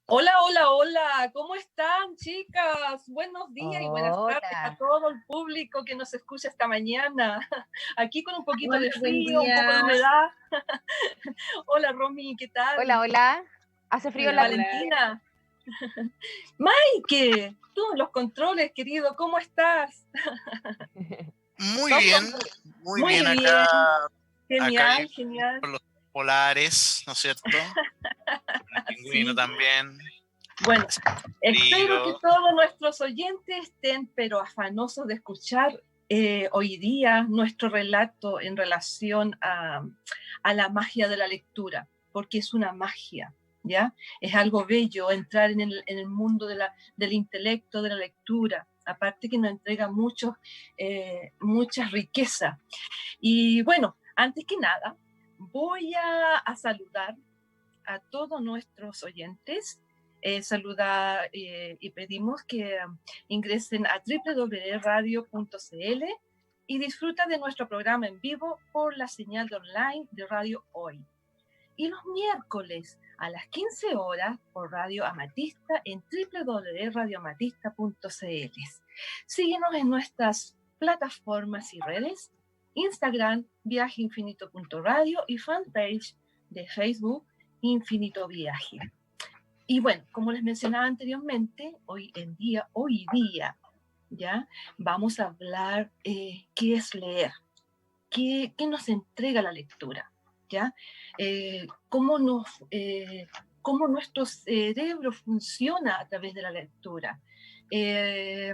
Hola, hola, hola, ¿cómo están, chicas? Buenos días y buenas tardes a Hola, todo el público que nos escucha esta mañana. Aquí con un poquito hola, de buen frío, un poco de día. humedad. Hola, Romy, ¿qué tal? Hola, hola. ¿Hace frío en Hola, la Valentina. Maike, tú en los controles, querido, ¿cómo estás? Muy Todo bien, bien? muy Muy bien bien, acá genial, bien genial. por los polares, ¿no es cierto? El pingüino Sí, también, bueno, hace espero que frío. todos nuestros oyentes estén pero afanosos de escuchar hoy día nuestro relato en relación a la magia de la lectura, porque es una magia, ¿ya? Es algo bello entrar en el mundo del intelecto, de la lectura, aparte que nos entrega mucha riqueza. Y bueno, antes que nada, voy a saludar a todos nuestros oyentes, saludar y pedimos que ingresen a www.radio.cl y disfruta de nuestro programa en vivo por la señal de online de Radio Hoy. Y los miércoles a las 15 horas por Radio Amatista en www.radioamatista.cl. Síguenos en nuestras plataformas y redes, Instagram, viajeinfinito.radio y fanpage de Facebook, Infinito Viaje. Y bueno, como les mencionaba anteriormente, hoy día, ¿ya? Vamos a hablar qué es leer, qué nos entrega la lectura, ¿ya? Cómo, cómo nuestro cerebro funciona a través de la lectura, eh,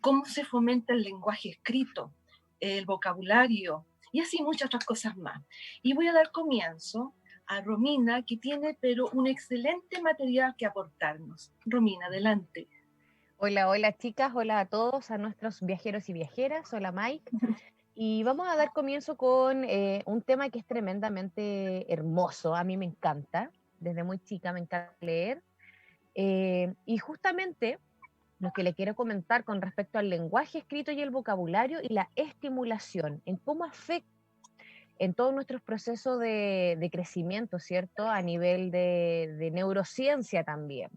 cómo se fomenta el lenguaje escrito, el vocabulario y así muchas otras cosas más. Y voy a dar comienzo a Romina, que tiene pero un excelente material que aportarnos. Romina, adelante. Hola, hola chicas, hola a todos, a nuestros viajeros y viajeras. Hola Mike. Y vamos a dar comienzo con un tema que es tremendamente hermoso. A mí me encanta, desde muy chica me encanta leer. Y justamente lo que le quiero comentar con respecto al lenguaje escrito y el vocabulario y la estimulación, en cómo afecta en todos nuestros procesos de crecimiento, ¿cierto? A nivel de neurociencia también.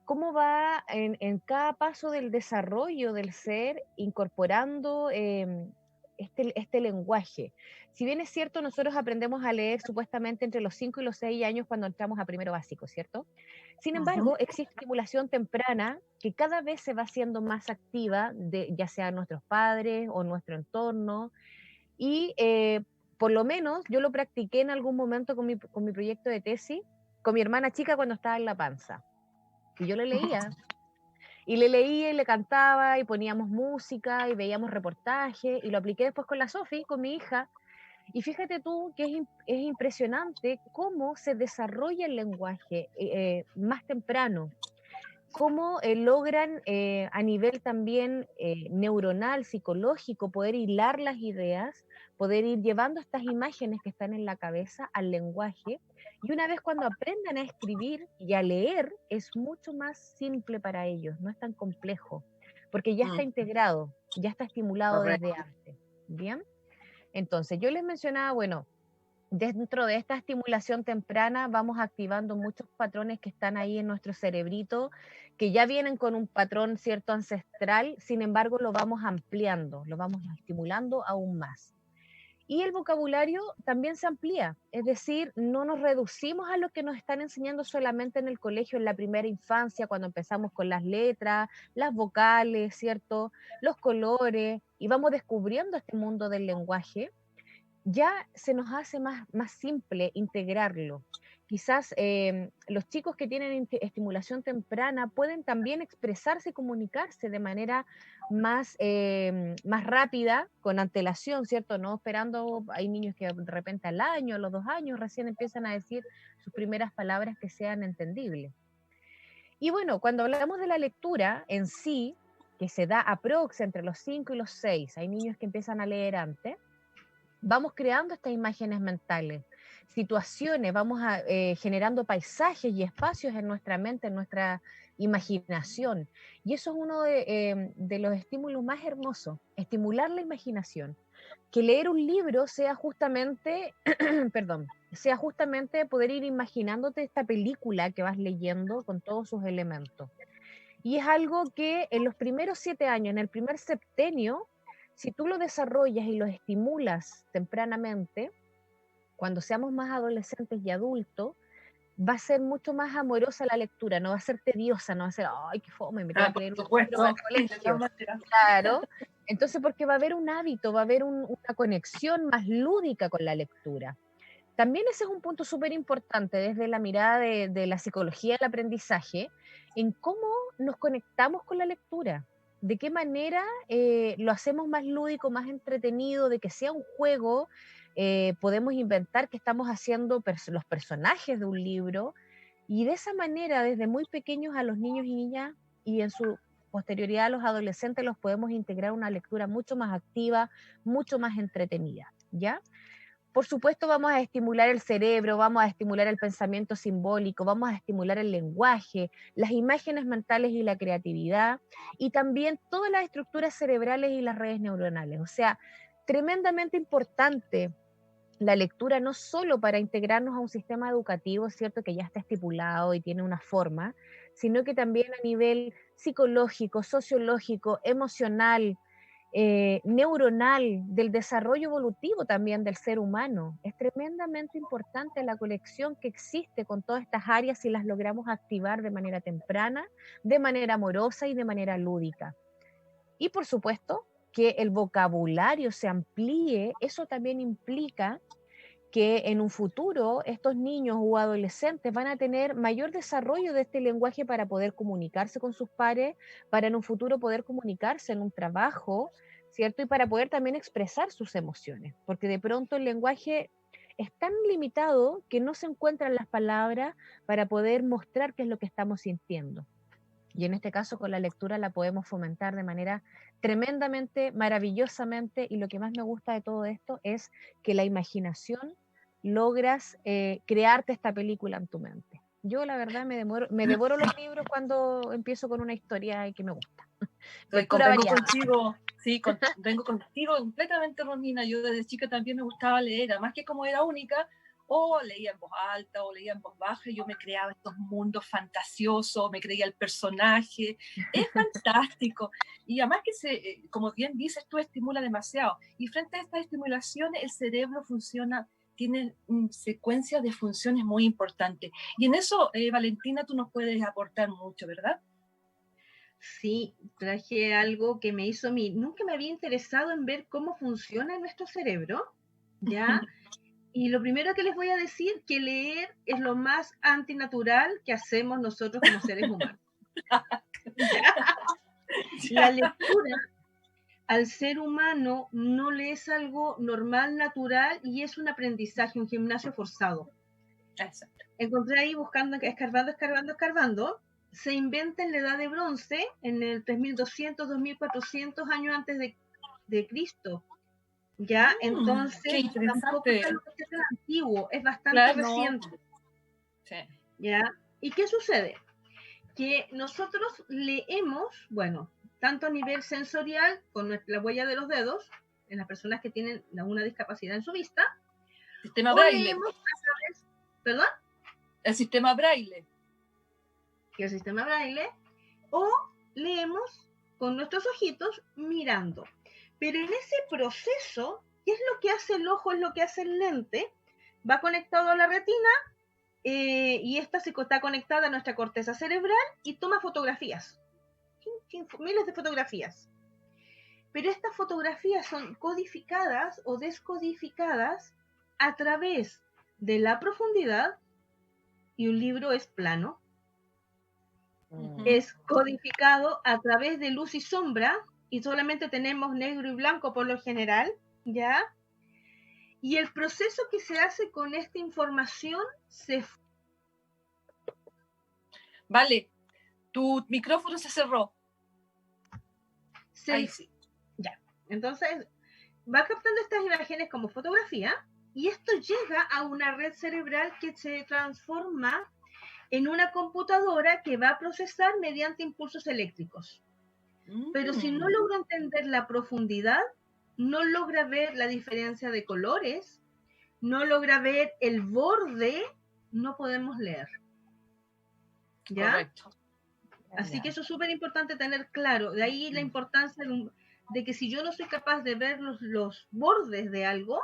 ¿Cómo va en cada paso del desarrollo del ser incorporando este lenguaje? Si bien es cierto, nosotros aprendemos a leer supuestamente entre los 5 y los 6 años cuando entramos a primero básico, ¿cierto? Sin Uh-huh. embargo, existe estimulación temprana que cada vez se va haciendo más activa, ya sea nuestros padres o nuestro entorno, y por lo menos yo lo practiqué en algún momento con mi proyecto de tesis, con mi hermana chica cuando estaba en la panza. Y yo le leía y le cantaba y poníamos música y veíamos reportajes y lo apliqué después con la Sofi, con mi hija. Y fíjate tú que es impresionante cómo se desarrolla el lenguaje más temprano, cómo logran a nivel también neuronal, psicológico, poder hilar las ideas, poder ir llevando estas imágenes que están en la cabeza al lenguaje. Y una vez cuando aprendan a escribir y a leer, es mucho más simple para ellos, no es tan complejo, porque ya está integrado, ya está estimulado desde Correcto. antes. Bien, entonces yo les mencionaba, bueno, dentro de esta estimulación temprana vamos activando muchos patrones que están ahí en nuestro cerebrito, que ya vienen con un patrón cierto ancestral, sin embargo lo vamos ampliando, lo vamos estimulando aún más. Y el vocabulario también se amplía, es decir, no nos reducimos a lo que nos están enseñando solamente en el colegio, en la primera infancia, cuando empezamos con las letras, las vocales, ¿cierto? Los colores, y vamos descubriendo este mundo del lenguaje, ya se nos hace más simple integrarlo. Quizás los chicos que tienen estimulación temprana pueden también expresarse y comunicarse de manera más rápida, con antelación, ¿cierto? No esperando, hay niños que de repente al año, a los 2 años, recién empiezan a decir sus primeras palabras que sean entendibles. Y bueno, cuando hablamos de la lectura en sí, que se da aprox entre los 5 y los 6, hay niños que empiezan a leer antes, vamos creando estas imágenes mentales. situaciones, vamos generando paisajes y espacios en nuestra mente, en nuestra imaginación. Y eso es uno de los estímulos más hermosos, estimular la imaginación. Que leer un libro sea justamente, perdón, sea justamente poder ir imaginándote esta película que vas leyendo con todos sus elementos. Y es algo que en los primeros 7 años, en el primer septenio, si tú lo desarrollas y lo estimulas tempranamente, cuando seamos más adolescentes y adultos, va a ser mucho más amorosa la lectura, no va a ser tediosa, no va a ser, ay, qué fome, me tengo que leer un libro para el colegio. Claro, entonces porque va a haber un hábito, va a haber una conexión más lúdica con la lectura. También ese es un punto súper importante desde la mirada de la psicología del aprendizaje, en cómo nos conectamos con la lectura, de qué manera lo hacemos más lúdico, más entretenido, de que sea un juego, podemos inventar que estamos haciendo los personajes de un libro, y de esa manera, desde muy pequeños a los niños y niñas, y en su posterioridad a los adolescentes, los podemos integrar a una lectura mucho más activa, mucho más entretenida, ¿ya? Por supuesto, vamos a estimular el cerebro, vamos a estimular el pensamiento simbólico, vamos a estimular el lenguaje, las imágenes mentales y la creatividad, y también todas las estructuras cerebrales y las redes neuronales. O sea, tremendamente importante la lectura, no solo para integrarnos a un sistema educativo, ¿cierto?, que ya está estipulado y tiene una forma, sino que también a nivel psicológico, sociológico, emocional, neuronal, del desarrollo evolutivo también del ser humano. Es tremendamente importante la conexión que existe con todas estas áreas si las logramos activar de manera temprana, de manera amorosa y de manera lúdica. Y por supuesto, que el vocabulario se amplíe, eso también implica que en un futuro estos niños o adolescentes van a tener mayor desarrollo de este lenguaje para poder comunicarse con sus pares, para en un futuro poder comunicarse en un trabajo, ¿cierto? Y para poder también expresar sus emociones, porque de pronto el lenguaje es tan limitado que no se encuentran las palabras para poder mostrar qué es lo que estamos sintiendo. Y en este caso con la lectura la podemos fomentar de manera tremendamente, maravillosamente, y lo que más me gusta de todo esto es que la imaginación logras crearte esta película en tu mente. Yo la verdad me devoro los libros cuando empiezo con una historia que me gusta. Lectura Vengo variada. contigo, sí, vengo contigo completamente, Romina. Yo desde chica también me gustaba leer, además que como era única, o leía en voz alta o leía en voz baja, y yo me creaba estos mundos fantasiosos, me creía el personaje, es fantástico. Y además que, como bien dices, tú estimula demasiado. Y frente a estas estimulaciones, el cerebro funciona, tiene secuencias de funciones muy importantes. Y en eso, Valentina, tú nos puedes aportar mucho, ¿verdad? Sí, traje algo que me hizo a mí. Nunca me había interesado en ver cómo funciona nuestro cerebro, ¿ya? Y lo primero que les voy a decir, que leer es lo más antinatural que hacemos nosotros como seres humanos. La lectura al ser humano no le es algo normal, natural, y es un aprendizaje, un gimnasio forzado. Exacto. Encontré ahí buscando, escarbando, se inventa en la Edad de Bronce, en el 3200, 2400 años antes de Cristo. ¿Ya? Entonces, tampoco es algo que sea antiguo, es bastante reciente. No. Sí. ¿Ya? ¿Y qué sucede? Que nosotros leemos, bueno, tanto a nivel sensorial, con la huella de los dedos, en las personas que tienen una discapacidad en su vista, Sistema Braille. Leemos a través, ¿perdón? El sistema Braille. El sistema Braille, o leemos con nuestros ojitos mirando. Pero en ese proceso, ¿qué es lo que hace el ojo? Es lo que hace el lente. Va conectado a la retina y esta está conectada a nuestra corteza cerebral y toma fotografías. Miles de fotografías. Pero estas fotografías son codificadas o descodificadas a través de la profundidad, y un libro es plano. Es codificado a través de luz y sombra, y solamente tenemos negro y blanco por lo general, ¿ya? Y el proceso que se hace con esta información Vale, tu micrófono se cerró. Ahí sí. Ya, entonces va captando estas imágenes como fotografía, y esto llega a una red cerebral que se transforma en una computadora que va a procesar mediante impulsos eléctricos. Pero si no logro entender la profundidad, no logra ver la diferencia de colores, no logra ver el borde, no podemos leer. ¿Ya? Correcto. Así que eso es súper importante tener claro. De ahí la importancia de que si yo no soy capaz de ver los bordes de algo,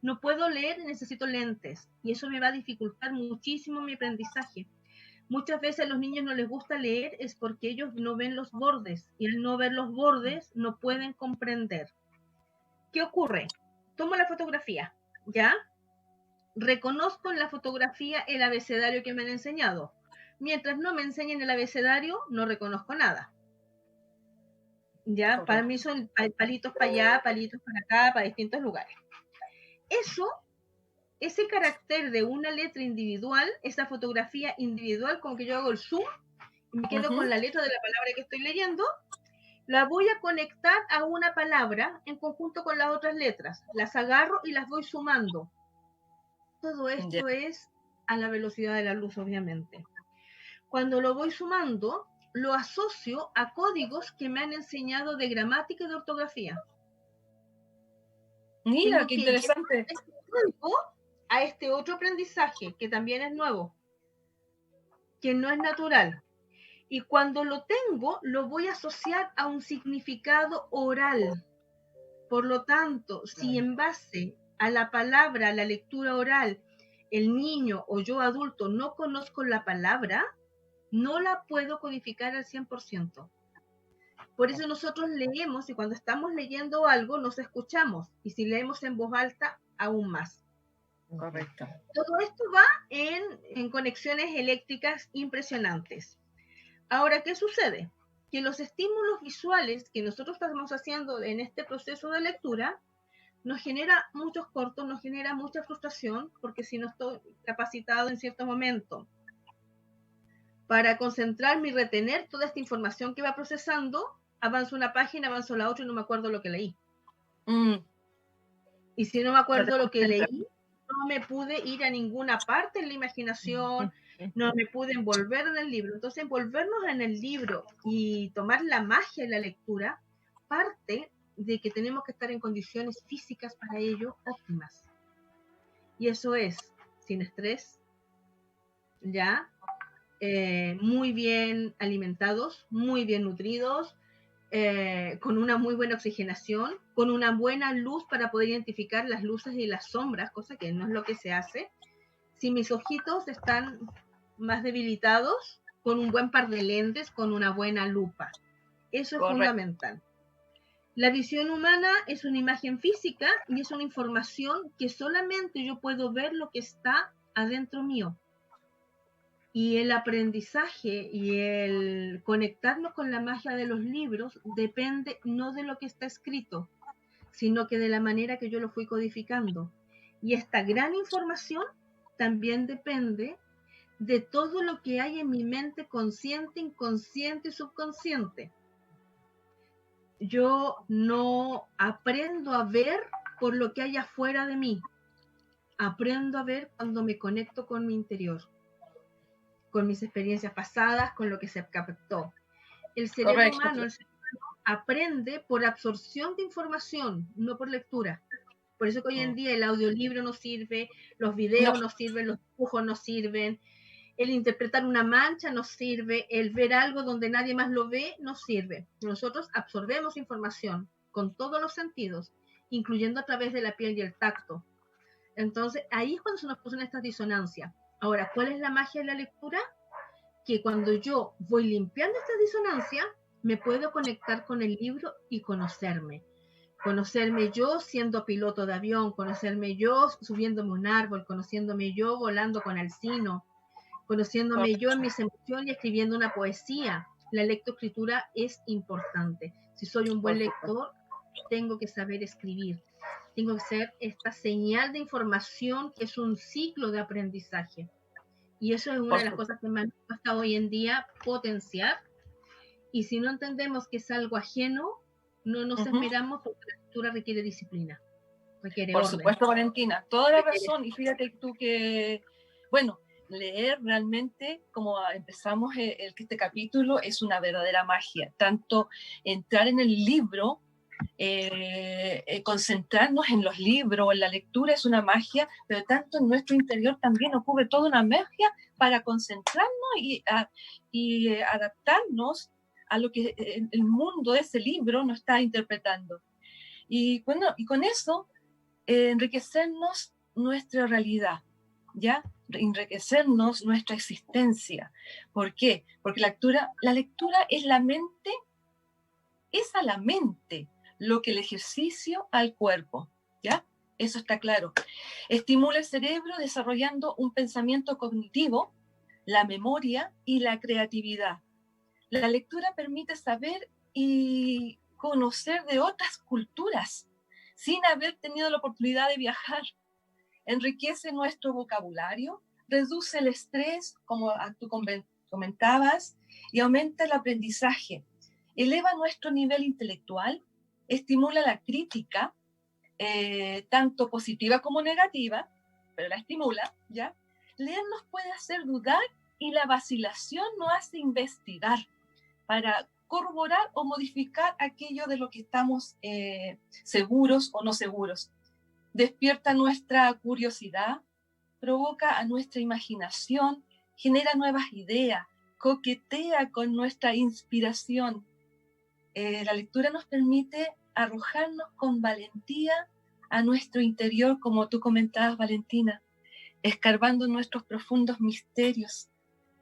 no puedo leer y necesito lentes. Y eso me va a dificultar muchísimo mi aprendizaje. Muchas veces a los niños no les gusta leer es porque ellos no ven los bordes. Y al no ver los bordes, no pueden comprender. ¿Qué ocurre? Tomo la fotografía, ¿ya? Reconozco en la fotografía el abecedario que me han enseñado. Mientras no me enseñen el abecedario, no reconozco nada. ¿Ya? Correcto. Para mí son palitos para allá, palitos para acá, para distintos lugares. Eso, ese carácter de una letra individual, esa fotografía individual, como que yo hago el zoom y me quedo con la letra de la palabra que estoy leyendo, la voy a conectar a una palabra en conjunto con las otras letras. Las agarro y las voy sumando. Todo esto es a la velocidad de la luz, obviamente. Cuando lo voy sumando, lo asocio a códigos que me han enseñado de gramática y de ortografía. Mira, Tengo qué que interesante. llevar este código a este otro aprendizaje, que también es nuevo, que no es natural. Y cuando lo tengo, lo voy a asociar a un significado oral. Por lo tanto, si en base a la palabra, a la lectura oral, el niño o yo adulto no conozco la palabra, no la puedo codificar al 100%. Por eso nosotros leemos y cuando estamos leyendo algo nos escuchamos. Y si leemos en voz alta, aún más. Correcto. Todo esto va en conexiones eléctricas impresionantes. Ahora, ¿qué sucede? Que los estímulos visuales que nosotros estamos haciendo en este proceso de lectura nos genera muchos cortos, nos genera mucha frustración, porque si no estoy capacitado en cierto momento para concentrarme y retener toda esta información que va procesando, avanzo una página, avanzo la otra y no me acuerdo lo que leí. Y si no me acuerdo lo que leí, no me pude ir a ninguna parte en la imaginación, no me pude envolver en el libro. Entonces, envolvernos en el libro y tomar la magia de la lectura parte de que tenemos que estar en condiciones físicas para ello óptimas. Y eso es sin estrés, ¿ya? Muy bien alimentados, muy bien nutridos, con una muy buena oxigenación, con una buena luz para poder identificar las luces y las sombras, cosa que no es lo que se hace. Si mis ojitos están más debilitados, con un buen par de lentes, con una buena lupa. Eso es fundamental. La visión humana es una imagen física y es una información que solamente yo puedo ver lo que está adentro mío. Y el aprendizaje y el conectarnos con la magia de los libros depende no de lo que está escrito, sino que de la manera que yo lo fui codificando. Y esta gran información también depende de todo lo que hay en mi mente consciente, inconsciente y subconsciente. Yo no aprendo a ver por lo que hay afuera de mí. Aprendo a ver cuando me conecto con mi interior, con mis experiencias pasadas, con lo que se captó. El cerebro humano aprende por absorción de información, no por lectura. Por eso que hoy en día el audiolibro no sirve, los videos no sirven, los dibujos no sirven, el interpretar una mancha no sirve, el ver algo donde nadie más lo ve no sirve. Nosotros absorbemos información con todos los sentidos, incluyendo a través de la piel y el tacto. Entonces, ahí es cuando se nos producen estas disonancias. Ahora, ¿cuál es la magia de la lectura? Que cuando yo voy limpiando esta disonancia, me puedo conectar con el libro y conocerme. Conocerme yo siendo piloto de avión, conocerme yo subiéndome a un árbol, conociéndome yo volando con Alcino, conociéndome yo en mis emociones y escribiendo una poesía. La lectoescritura es importante. Si soy un buen lector, tengo que saber escribir. Tengo que ser esta señal de información que es un ciclo de aprendizaje. Y eso es una de las cosas que más nos cuesta hoy en día potenciar. Y si no entendemos que es algo ajeno, no nos esmeramos porque la lectura requiere disciplina. Requiere Por orden. supuesto, Valentina, toda la Requiere- razón. Y fíjate tú que, bueno, leer realmente, como empezamos este capítulo, es una verdadera magia. Tanto entrar en el libro, concentrarnos en los libros, en la lectura es una magia, pero tanto en nuestro interior también ocurre toda una magia para concentrarnos y adaptarnos a lo que el mundo de ese libro nos está interpretando. Y bueno, y con eso enriquecernos nuestra realidad, ¿ya? Enriquecernos nuestra existencia. ¿Por qué? Porque la lectura es la mente, es a la mente lo que el ejercicio al cuerpo, ¿ya? Eso está claro. Estimula el cerebro desarrollando un pensamiento cognitivo, la memoria y la creatividad. La lectura permite saber y conocer de otras culturas sin haber tenido la oportunidad de viajar. Enriquece nuestro vocabulario, reduce el estrés, como tú comentabas, y aumenta el aprendizaje. Eleva nuestro nivel intelectual, estimula la crítica, tanto positiva como negativa, pero la estimula, ¿ya? Leer nos puede hacer dudar y la vacilación nos hace investigar para corroborar o modificar aquello de lo que estamos seguros o no seguros. Despierta nuestra curiosidad, provoca a nuestra imaginación, genera nuevas ideas, coquetea con nuestra inspiración. La lectura nos permite arrojarnos con valentía a nuestro interior, como tú comentabas, Valentina, escarbando nuestros profundos misterios.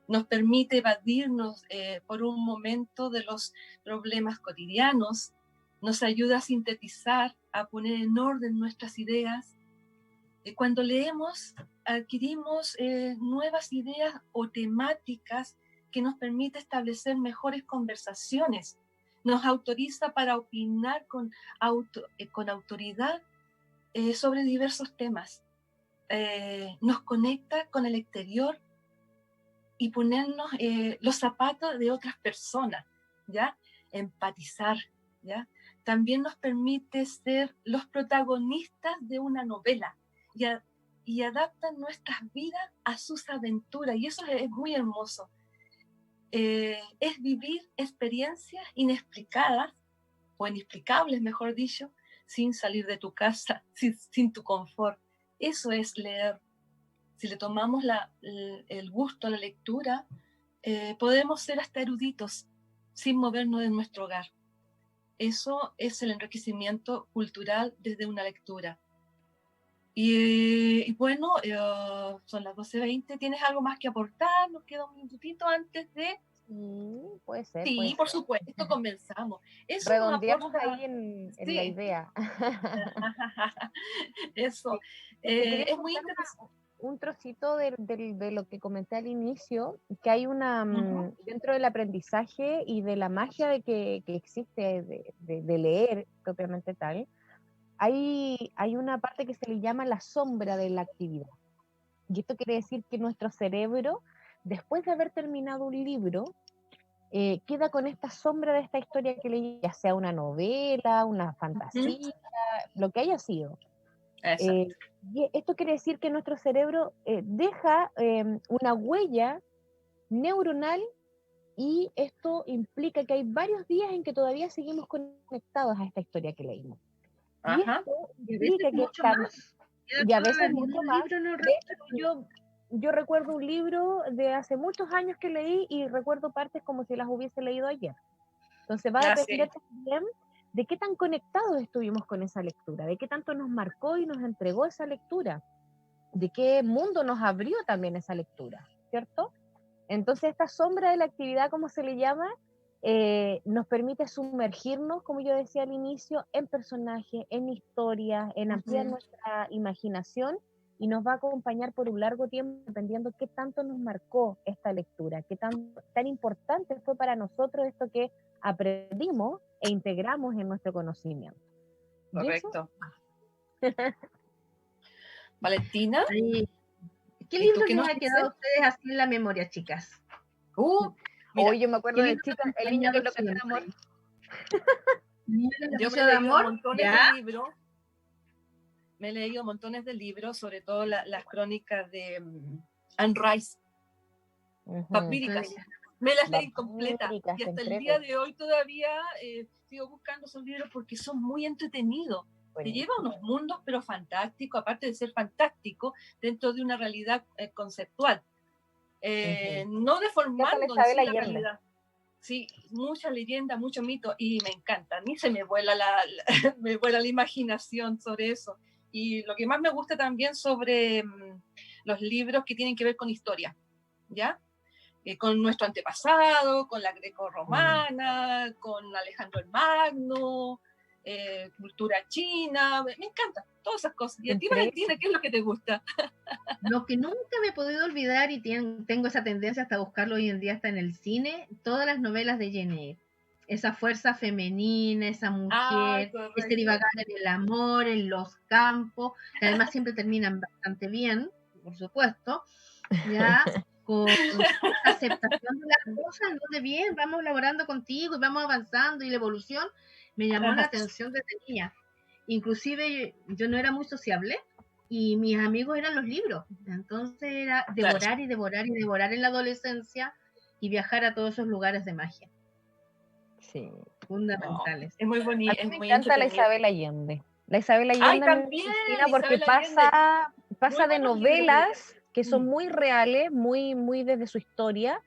Nos permite evadirnos por un momento de los problemas cotidianos, nos ayuda a sintetizar, a poner en orden nuestras ideas. Cuando leemos, adquirimos nuevas ideas o temáticas que nos permite establecer mejores conversaciones, nos autoriza para opinar con autoridad sobre diversos temas, nos conecta con el exterior y ponernos los zapatos de otras personas, ¿ya? Empatizar, ¿ya? También nos permite ser los protagonistas de una novela y adaptan nuestras vidas a sus aventuras, y eso es muy hermoso. Es vivir experiencias inexplicadas, o inexplicables, mejor dicho, sin salir de tu casa, sin tu confort. Eso es leer. Si le tomamos el gusto a la lectura, podemos ser hasta eruditos sin movernos de nuestro hogar. Eso es el enriquecimiento cultural desde una lectura. Y bueno, son las 12:20. ¿Tienes algo más que aportar? Nos queda un minutito antes de... Sí, puede ser. Sí, puede por ser. supuesto, comenzamos. Eso nos Redondeamos aporta... ahí en Sí. la idea. Eso. Te quería Es muy contar interesante. un trocito de lo que comenté al inicio, que hay una, dentro del aprendizaje y de la magia que existe de leer propiamente tal, hay una parte que se le llama la sombra de la actividad. Y esto quiere decir que nuestro cerebro, después de haber terminado un libro, queda con esta sombra de esta historia que leí, ya sea una novela, una fantasía, lo que haya sido. Exacto. Y esto quiere decir que nuestro cerebro deja una huella neuronal, y esto implica que hay varios días en que todavía seguimos conectados a esta historia que leímos. Y Ajá. esto Y a veces implica que mucho más. y a veces En mucho un más. libro no De hecho, yo recuerdo un libro de hace muchos años que leí y recuerdo partes como si las hubiese leído ayer. Entonces va a depender también de qué tan conectados estuvimos con esa lectura, de qué tanto nos marcó y nos entregó esa lectura, de qué mundo nos abrió también esa lectura, ¿cierto? Entonces esta sombra de la actividad, como se le llama, nos permite sumergirnos, como yo decía al inicio, en personajes, en historias, en ampliar nuestra imaginación, y nos va a acompañar por un largo tiempo dependiendo qué tanto nos marcó esta lectura, qué tan importante fue para nosotros esto que aprendimos e integramos en nuestro conocimiento. Correcto. Valentina. ¿Qué libro les ha quedado a ustedes así en la memoria, chicas? Mira, yo me acuerdo de chica, El niño que enloqueció de amor. Yo me he leído un montón de libros. me he leído montones de libros, sobre todo las crónicas de Anne Rice, vampíricas. Me las leí completas y hasta el día de hoy todavía sigo buscando esos libros porque son muy entretenidos. Te lleva a unos mundos pero fantásticos, aparte de ser fantástico, dentro de una realidad conceptual. No deformando en sí la realidad. Sí, mucha leyenda, mucho mito, y me encanta. A mí se me vuela me vuela la imaginación sobre eso. Y lo que más me gusta también sobre los libros que tienen que ver con historia, ¿ya? Con nuestro antepasado, con la greco-romana, con Alejandro el Magno, cultura china, me encanta, todas esas cosas. Y a ti, Valentina, ¿qué es lo que te gusta? Lo que nunca me he podido olvidar, y tengo esa tendencia hasta buscarlo hoy en día hasta en el cine, todas las novelas de Jane Eyre. Esa fuerza femenina, esa mujer, ese divagar en el amor, en los campos, que además siempre terminan bastante bien, por supuesto, ya, con esa aceptación de las cosas, ¿no? De bien, vamos elaborando contigo y vamos avanzando, y la evolución me llamó la atención desde niña. Inclusive yo no era muy sociable, y mis amigos eran los libros, entonces era devorar y devorar y devorar en la adolescencia y viajar a todos esos lugares de magia. Sí. Fundamentales. Es muy bonito. A mí me encanta la Isabel Allende. La Isabel Allende también, me fascina porque pasa de novelas que son muy reales, muy desde su historia,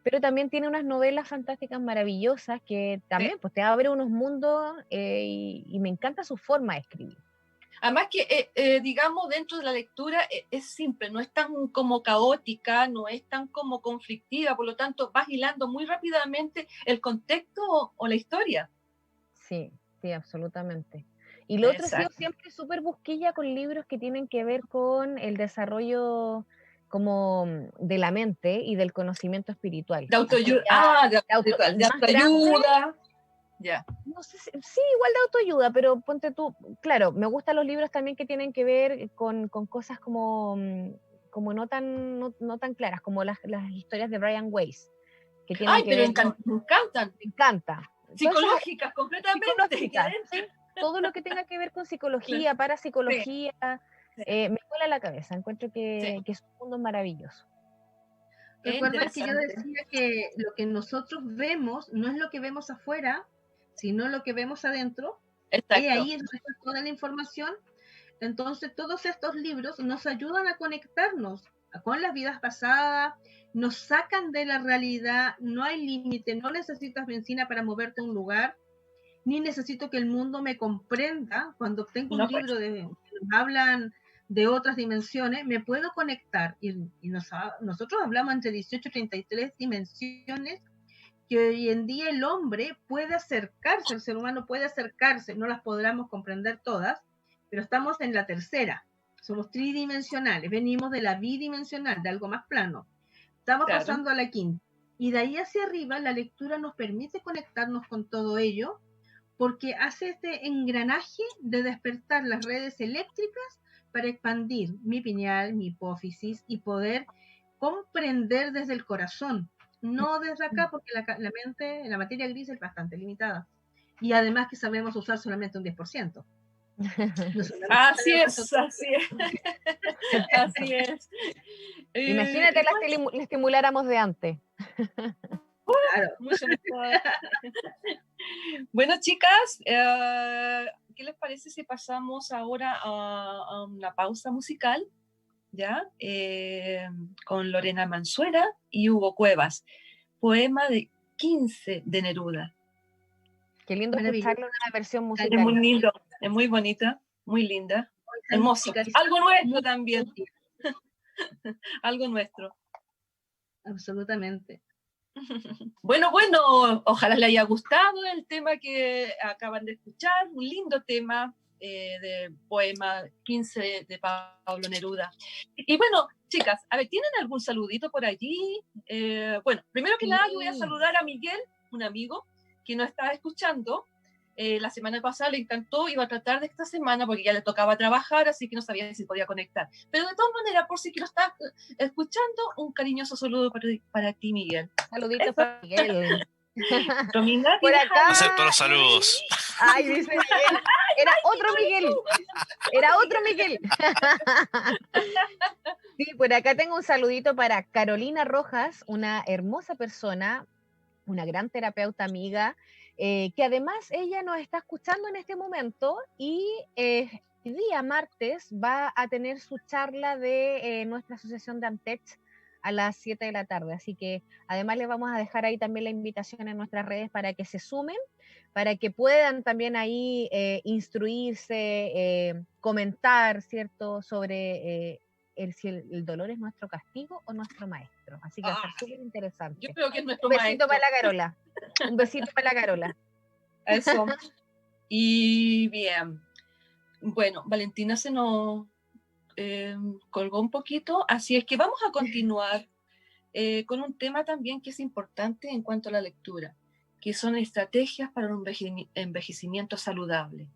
pero también tiene unas novelas fantásticas maravillosas que también pues te abre unos mundos y me encanta su forma de escribir. Además que, digamos, dentro de la lectura es simple, no es tan como caótica, no es tan como conflictiva, por lo tanto vas hilando muy rápidamente el contexto o la historia. Sí, absolutamente. Y lo otro, he sido siempre súper busquilla con libros que tienen que ver con el desarrollo como de la mente y del conocimiento espiritual. De autoayuda. De autoayuda. Yeah. No sé, sí, igual de autoayuda, pero ponte tú, claro, me gustan los libros también que tienen que ver con cosas como no tan claras, como las historias de Brian Weiss. Que tienen que ver me encantan. Me encanta. Psicológicas, completamente. Psicológicas, ¿sí? Todo lo que tenga que ver con psicología, parapsicología, me vuela la cabeza. Encuentro que es un mundo maravilloso. Recuerda que yo decía que lo que nosotros vemos no es lo que vemos afuera, sino lo que vemos adentro. Exacto. Y ahí está toda la información. Entonces todos estos libros nos ayudan a conectarnos con las vidas pasadas, nos sacan de la realidad, no hay límite, no necesitas benzina para moverte a un lugar, ni necesito que el mundo me comprenda. Cuando tengo un libro que nos hablan de otras dimensiones, me puedo conectar, y nosotros hablamos entre 18 y 33 dimensiones que hoy en día el hombre puede acercarse, el ser humano puede acercarse, no las podremos comprender todas, pero estamos en la tercera, somos tridimensionales, venimos de la bidimensional, de algo más plano, estamos pasando a la quinta, y de ahí hacia arriba la lectura nos permite conectarnos con todo ello, porque hace este engranaje de despertar las redes eléctricas para expandir mi pineal, mi hipófisis, y poder comprender desde el corazón, no desde acá, porque la mente, la materia gris es bastante limitada. Y además que sabemos usar solamente un 10%. Así es. Así es. Imagínate la estimuláramos de antes. Claro. Mucho mejor. Bueno, chicas, ¿qué les parece si pasamos ahora a una pausa musical? ¿Ya? Con Lorena Mansuera y Hugo Cuevas, poema de 15 de Neruda. Qué lindo escucharlo en una versión musical. Es muy lindo, es muy bonita, muy linda, hermoso. Algo nuestro también. Algo nuestro. Absolutamente. Bueno, ojalá les haya gustado el tema que acaban de escuchar, un lindo tema. De poema 15 de Pablo Neruda. Y bueno, chicas, a ver, ¿tienen algún saludito por allí? Bueno, primero que nada yo voy a saludar a Miguel, un amigo que nos estaba escuchando. La semana pasada le encantó, iba a tratar de esta semana porque ya le tocaba trabajar, así que no sabía si podía conectar. Pero de todas maneras, por si que lo estás escuchando, un cariñoso saludo para ti, Miguel. Saluditos para Miguel. Romina, por acá. Acepto los saludos. Ay, dice Miguel. Era otro Miguel. Era otro Miguel. Sí, por acá tengo un saludito para Carolina Rojas, una hermosa persona, una gran terapeuta amiga, que además ella nos está escuchando en este momento y el día martes va a tener su charla de nuestra asociación de Antech a las 7 de la tarde. Así que además les vamos a dejar ahí también la invitación en nuestras redes para que se sumen, para que puedan también ahí instruirse, comentar, ¿cierto?, sobre si el dolor es nuestro castigo o nuestro maestro. Así que va a estar súper Yo interesante. creo que es nuestro Un besito maestro. para la Carola. Un besito para la Carola. Eso. Y bien. Bueno, Valentina se nos colgó un poquito, así es que vamos a continuar con un tema también que es importante en cuanto a la lectura, que son estrategias para un envejecimiento saludable,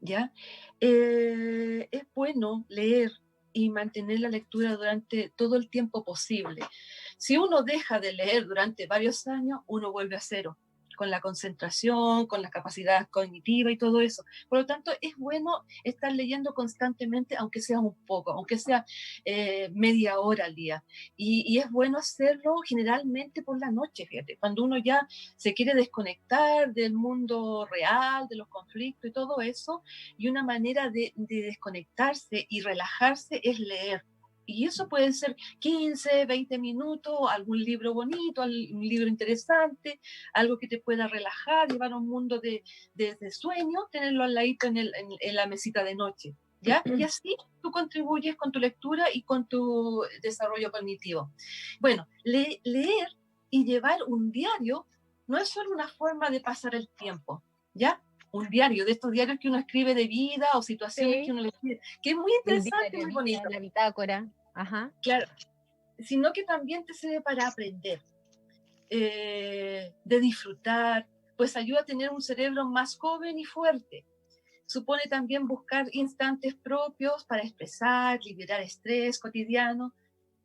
¿ya? Es bueno leer y mantener la lectura durante todo el tiempo posible. Si uno deja de leer durante varios años, uno vuelve a cero, con la concentración, con las capacidades cognitivas y todo eso. Por lo tanto, es bueno estar leyendo constantemente, aunque sea un poco, aunque sea media hora al día. Y es bueno hacerlo generalmente por la noche, fíjate, cuando uno ya se quiere desconectar del mundo real, de los conflictos y todo eso, y una manera de desconectarse y relajarse es leer. Y eso puede ser 15, 20 minutos, algún libro bonito, un libro interesante, algo que te pueda relajar, llevar a un mundo de sueño, tenerlo al ladito en la mesita de noche, ¿ya? Y así tú contribuyes con tu lectura y con tu desarrollo cognitivo. Bueno, leer y llevar un diario no es solo una forma de pasar el tiempo, ¿ya? Un diario, de estos diarios que uno escribe de vida o situaciones que uno le escribe, que es muy interesante y muy bonito. La bitácora. Ajá. Claro, sino que también te sirve para aprender, de disfrutar, pues ayuda a tener un cerebro más joven y fuerte. Supone también buscar instantes propios para expresar, liberar estrés cotidiano.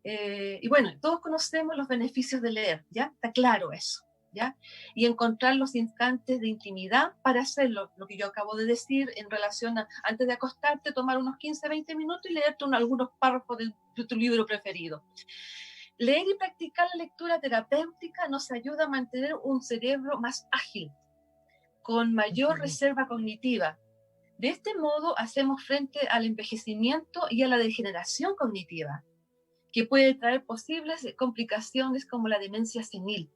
Y bueno, todos conocemos los beneficios de leer, ¿ya? Está claro eso, ¿ya? Y encontrar los instantes de intimidad para hacerlo, lo que yo acabo de decir en relación a, antes de acostarte, tomar unos 15, 20 minutos y leerte algunos párrafos de tu libro preferido. Leer y practicar la lectura terapéutica nos ayuda a mantener un cerebro más ágil, con mayor reserva cognitiva. De este modo hacemos frente al envejecimiento y a la degeneración cognitiva, que puede traer posibles complicaciones como la demencia senil.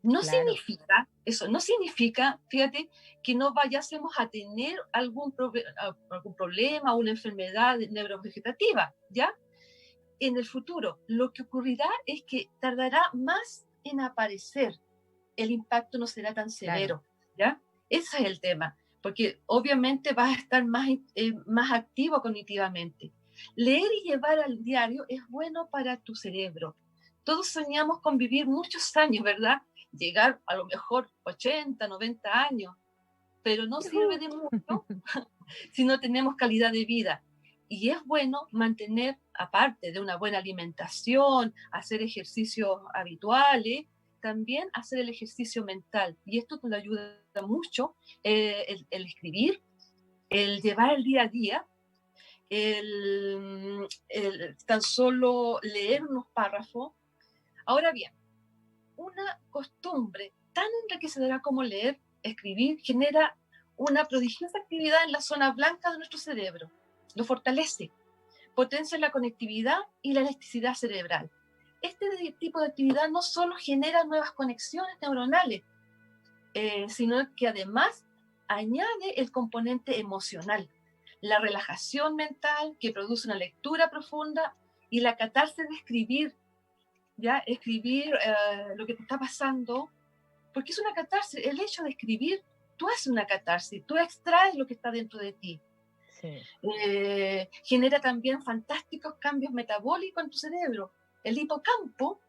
No significa, eso no significa, fíjate, que no vayásemos a tener algún problema o una enfermedad neurovegetativa, ¿ya? En el futuro, lo que ocurrirá es que tardará más en aparecer, el impacto no será tan severo, ¿ya? Ese es el tema, porque obviamente vas a estar más activo cognitivamente. Leer y llevar al diario es bueno para tu cerebro. Todos soñamos con vivir muchos años, ¿verdad? Llegar a lo mejor 80, 90 años, pero no sirve de mucho si no tenemos calidad de vida. Y es bueno mantener, aparte de una buena alimentación, hacer ejercicios habituales, también hacer el ejercicio mental. Y esto te lo ayuda mucho, el escribir, el llevar el día a día, el tan solo leer unos párrafos. Ahora bien, una costumbre tan enriquecedora como leer, escribir, genera una prodigiosa actividad en la zona blanca de nuestro cerebro. Lo fortalece, potencia la conectividad y la elasticidad cerebral. Este tipo de actividad no solo genera nuevas conexiones neuronales, sino que además añade el componente emocional, la relajación mental que produce una lectura profunda y la catarsis de escribir, ¿ya? Escribir lo que te está pasando, porque es una catarsis. El hecho de escribir, tú haces una catarsis, tú extraes lo que está dentro de ti. Sí. Genera también fantásticos cambios metabólicos en tu cerebro. El hipocampo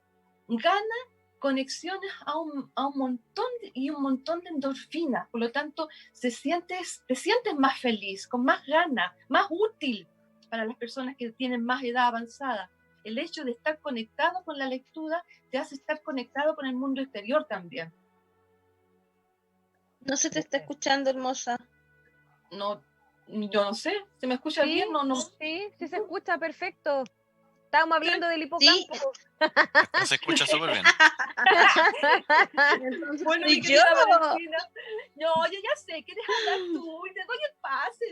gana conexiones a un montón de endorfinas, por lo tanto te sientes más feliz, con más ganas, más útil para las personas que tienen más edad avanzada. El hecho de estar conectado con la lectura te hace estar conectado con el mundo exterior también. No se te está escuchando, hermosa. No, yo no sé, ¿se me escucha Sí, bien? No. sí, sí se escucha perfecto. Estábamos hablando del Sí, hipocampo. Se escucha súper bien. entonces Bueno, soy mi yo. querida Valentina, no, yo ya sé, quieres hablar tú y te doy el pase,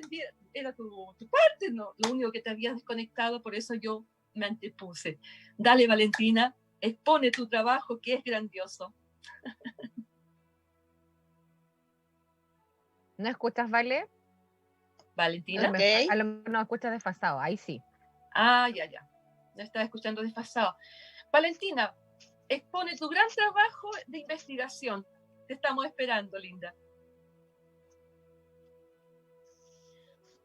era tu parte, no, lo único que te habías desconectado, por eso yo me antepuse. Dale, Valentina, expone tu trabajo que es grandioso. ¿No escuchas, Vale? Valentina. Ok. A lo mejor no escuchas desfasado, ahí sí. Ah, ya. No estaba escuchando desfasado. Valentina, expone tu gran trabajo de investigación. Te estamos esperando, linda.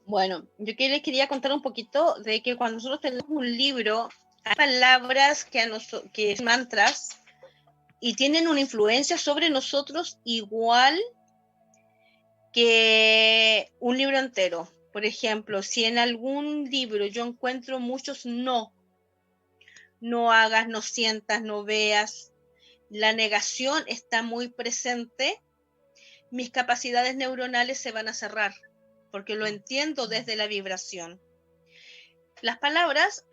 Bueno, yo les quería contar un poquito de que cuando nosotros tenemos un libro, hay palabras que son mantras y tienen una influencia sobre nosotros igual que un libro entero. Por ejemplo, si en algún libro yo encuentro muchos no hagas, no sientas, no veas, la negación está muy presente, mis capacidades neuronales se van a cerrar, porque lo entiendo desde la vibración. Las palabras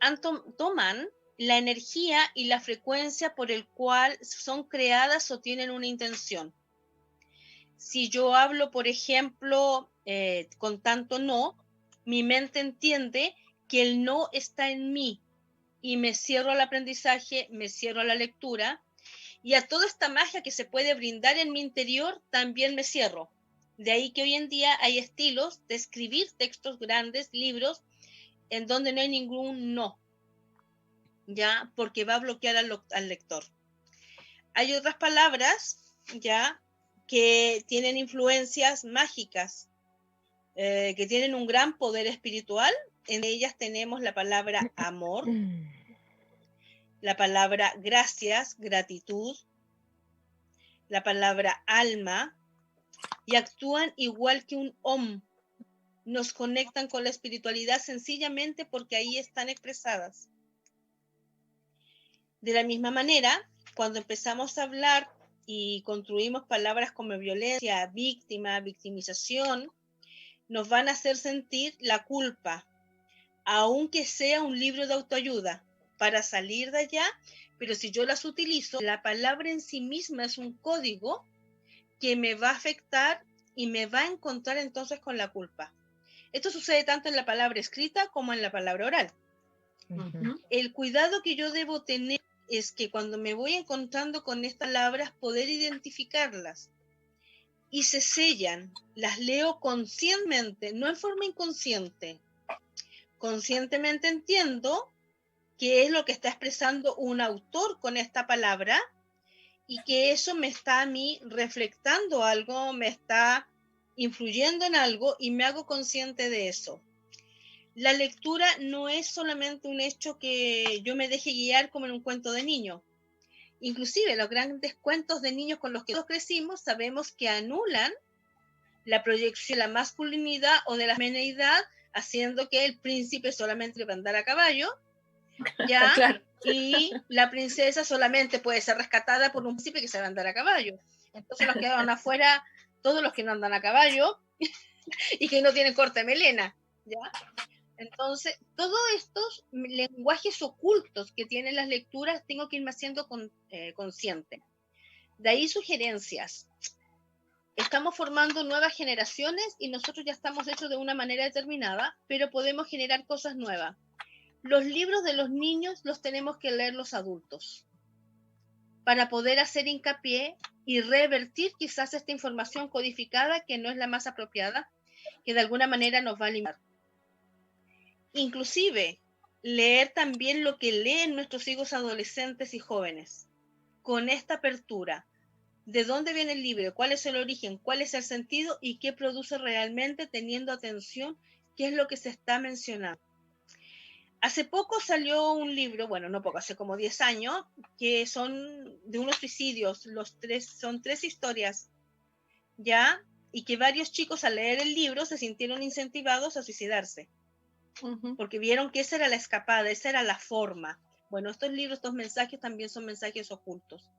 toman la energía y la frecuencia por el cual son creadas o tienen una intención. Si yo hablo, por ejemplo, con tanto no, mi mente entiende que el no está en mí y me cierro al aprendizaje, me cierro a la lectura y a toda esta magia que se puede brindar en mi interior también me cierro. De ahí que hoy en día hay estilos de escribir textos grandes, libros, en donde no hay ningún no, ya, porque va a bloquear al lector. Hay otras palabras, ya, que tienen influencias mágicas, que tienen un gran poder espiritual. En ellas tenemos la palabra amor, la palabra gracias, gratitud, la palabra alma, y actúan igual que un om. Nos conectan con la espiritualidad sencillamente porque ahí están expresadas. De la misma manera, cuando empezamos a hablar y construimos palabras como violencia, víctima, victimización, nos van a hacer sentir la culpa, aunque sea un libro de autoayuda, para salir de allá, pero si yo las utilizo, la palabra en sí misma es un código que me va a afectar y me va a encontrar entonces con la culpa. Esto sucede tanto en la palabra escrita como en la palabra oral. Uh-huh. El cuidado que yo debo tener es que cuando me voy encontrando con estas palabras, poder identificarlas. Y se sellan, las leo conscientemente, no en forma inconsciente. Conscientemente entiendo qué es lo que está expresando un autor con esta palabra y que eso me está a mí reflectando algo, me está influyendo en algo y me hago consciente de eso. La lectura no es solamente un hecho que yo me deje guiar como en un cuento de niño. Inclusive los grandes cuentos de niños con los que todos crecimos sabemos que anulan la proyección de la masculinidad o de la feminidad, haciendo que el príncipe solamente va a andar a caballo, ¿ya? Claro. Y la princesa solamente puede ser rescatada por un príncipe que se va a andar a caballo. Entonces nos quedaron afuera todos los que no andan a caballo y que no tienen corte de melena, ¿ya? Entonces, todos estos lenguajes ocultos que tienen las lecturas tengo que irme haciendo consciente. De ahí sugerencias. Estamos formando nuevas generaciones y nosotros ya estamos hechos de una manera determinada, pero podemos generar cosas nuevas. Los libros de los niños los tenemos que leer los adultos para poder hacer hincapié y revertir quizás esta información codificada que no es la más apropiada, que de alguna manera nos va a limitar. Inclusive, leer también lo que leen nuestros hijos adolescentes y jóvenes, con esta apertura. ¿De dónde viene el libro? ¿Cuál es el origen? ¿Cuál es el sentido? ¿Y qué produce realmente teniendo atención? ¿Qué es lo que se está mencionando? Hace poco salió un libro, bueno, no poco, hace como 10 años, que son de unos suicidios. Son 3 historias, ¿ya? Y que varios chicos al leer el libro se sintieron incentivados a suicidarse. Uh-huh. Porque vieron que esa era la escapada, esa era la forma. Bueno, estos libros, estos mensajes también son mensajes ocultos.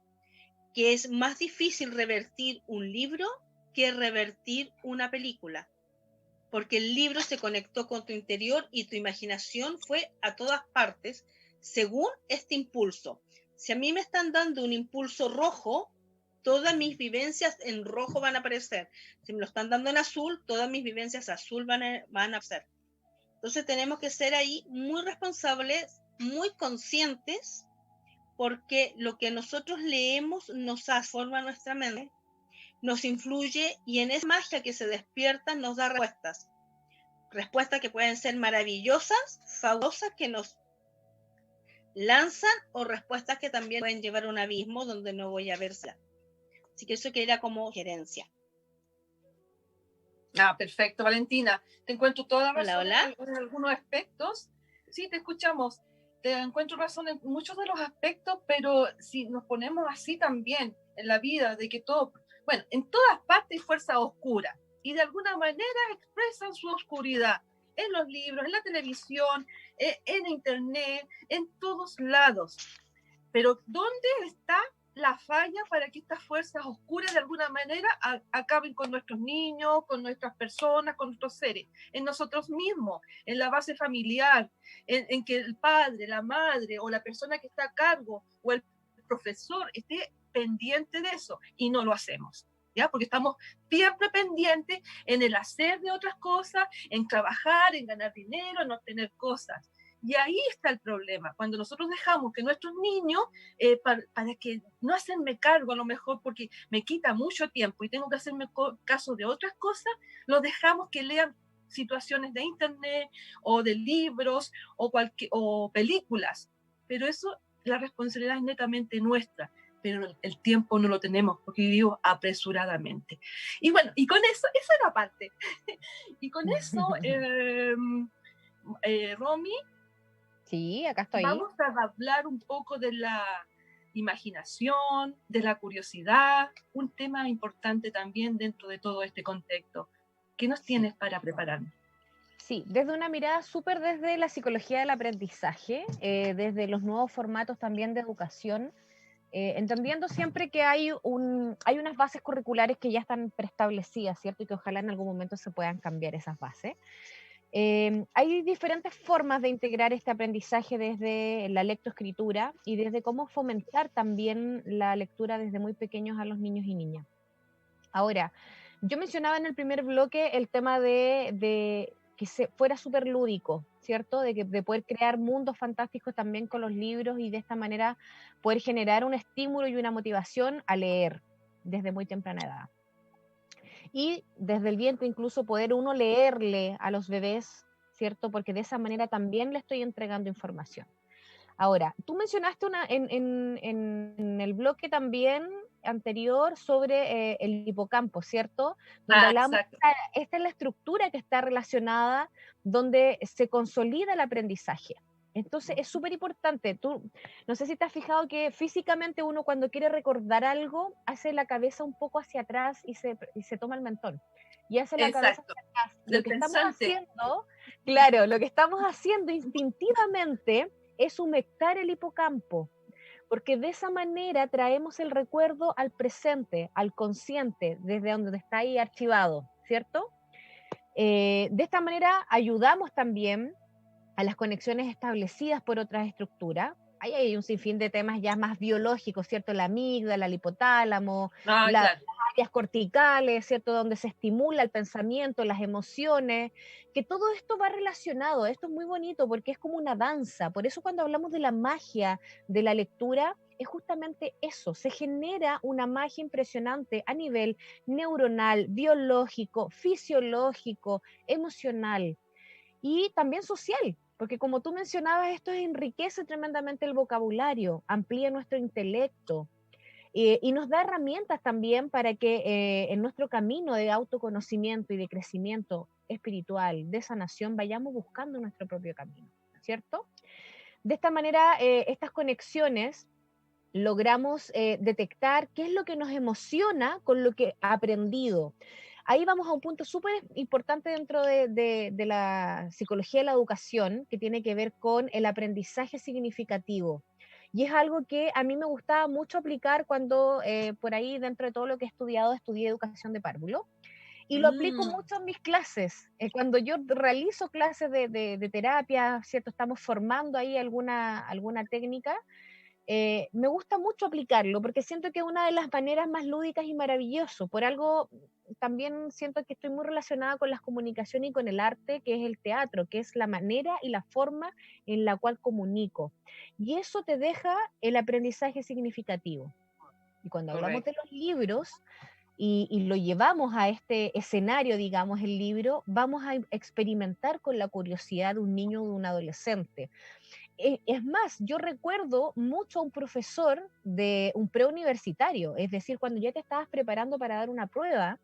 Que es más difícil revertir un libro que revertir una película. porque el libro se conectó con tu interior y tu imaginación fue a todas partes según este impulso. Si a mí me están dando un impulso rojo, todas mis vivencias en rojo van a aparecer. Si me lo están dando en azul, todas mis vivencias azul van a aparecer. Entonces tenemos que ser ahí muy responsables, muy conscientes, porque lo que nosotros leemos nos transforma nuestra mente, nos influye y en esa magia que se despierta nos da respuestas que pueden ser maravillosas, fabulosas, que nos lanzan, o respuestas que también pueden llevar a un abismo donde no voy a verla. Así que eso que era como gerencia. Perfecto, Valentina. Te encuentro toda la razón Hola. en algunos aspectos. Sí, te escuchamos. Te encuentro razón en muchos de los aspectos, pero si nos ponemos así también en la vida, de que todo, bueno, en todas partes hay fuerza oscura y de alguna manera expresan su oscuridad en los libros, en la televisión, en internet, en todos lados. Pero ¿dónde está la falla para que estas fuerzas oscuras de alguna manera acaben con nuestros niños, con nuestras personas, con nuestros seres, en nosotros mismos, en la base familiar, en que el padre, la madre o la persona que está a cargo o el profesor esté pendiente de eso, y no lo hacemos? ¿Ya? Porque estamos siempre pendientes en el hacer de otras cosas, en trabajar, en ganar dinero, en obtener cosas. Y ahí está el problema, cuando nosotros dejamos que nuestros niños, para que no hacerme cargo a lo mejor porque me quita mucho tiempo y tengo que hacerme caso de otras cosas, los dejamos que lean situaciones de internet o de libros o películas. Pero eso, la responsabilidad es netamente nuestra, pero el tiempo no lo tenemos porque vivimos apresuradamente. Y bueno, y con eso, esa era parte. Y con eso, Romy, Sí, acá estoy. vamos a hablar un poco de la imaginación, de la curiosidad, un tema importante también dentro de todo este contexto. ¿Qué nos tienes para prepararnos? Sí, desde una mirada súper desde la psicología del aprendizaje, desde los nuevos formatos también de educación, entendiendo siempre que hay unas bases curriculares que ya están preestablecidas, ¿cierto? Y que ojalá en algún momento se puedan cambiar esas bases. Hay diferentes formas de integrar este aprendizaje desde la lectoescritura y desde cómo fomentar también la lectura desde muy pequeños a los niños y niñas. Ahora, yo mencionaba en el primer bloque el tema de que fuera súper lúdico, ¿cierto? De poder crear mundos fantásticos también con los libros y de esta manera poder generar un estímulo y una motivación a leer desde muy temprana edad. Y desde el vientre incluso poder uno leerle a los bebés, ¿cierto? Porque de esa manera también le estoy entregando información. Ahora, tú mencionaste en el bloque también anterior sobre el hipocampo, ¿cierto? Donde hablamos, esta es la estructura que está relacionada, donde se consolida el aprendizaje. Entonces es súper importante. Tú, no sé si te has fijado que físicamente uno cuando quiere recordar algo, hace la cabeza un poco hacia atrás y se toma el mentón. Y hace la cabeza hacia atrás. Lo que estamos haciendo, claro, lo que estamos haciendo instintivamente es humectar el hipocampo, porque de esa manera traemos el recuerdo al presente, al consciente, desde donde está ahí archivado, ¿cierto? De esta manera ayudamos también a las conexiones establecidas por otras estructuras. Ahí hay un sinfín de temas ya más biológicos, ¿cierto? La amígdala, el hipotálamo, las áreas corticales, ¿cierto? Donde se estimula el pensamiento, las emociones, que todo esto va relacionado. Esto es muy bonito porque es como una danza. Por eso cuando hablamos de la magia de la lectura, es justamente eso. Se genera una magia impresionante a nivel neuronal, biológico, fisiológico, emocional y también social. Porque como tú mencionabas, esto enriquece tremendamente el vocabulario, amplía nuestro intelecto y nos da herramientas también para que en nuestro camino de autoconocimiento y de crecimiento espiritual, de sanación, vayamos buscando nuestro propio camino, ¿cierto? De esta manera, estas conexiones logramos detectar qué es lo que nos emociona con lo que ha aprendido. Ahí vamos a un punto súper importante dentro de la psicología de la educación, que tiene que ver con el aprendizaje significativo. Y es algo que a mí me gustaba mucho aplicar cuando por ahí, dentro de todo lo que he estudiado, estudié educación de párvulo. Y lo aplico mucho en mis clases. Cuando yo realizo clases de terapia, ¿cierto? Estamos formando ahí alguna técnica. Me gusta mucho aplicarlo porque siento que es una de las maneras más lúdicas y maravilloso. Por algo también siento que estoy muy relacionada con las comunicaciones y con el arte, que es el teatro, que es la manera y la forma en la cual comunico. Y eso te deja el aprendizaje significativo. Y cuando hablamos de los libros y lo llevamos a este escenario, digamos, el libro, vamos a experimentar con la curiosidad de un niño o de un adolescente. Es más, yo recuerdo mucho a un profesor de un preuniversitario, es decir, cuando ya te estabas preparando para dar una prueba.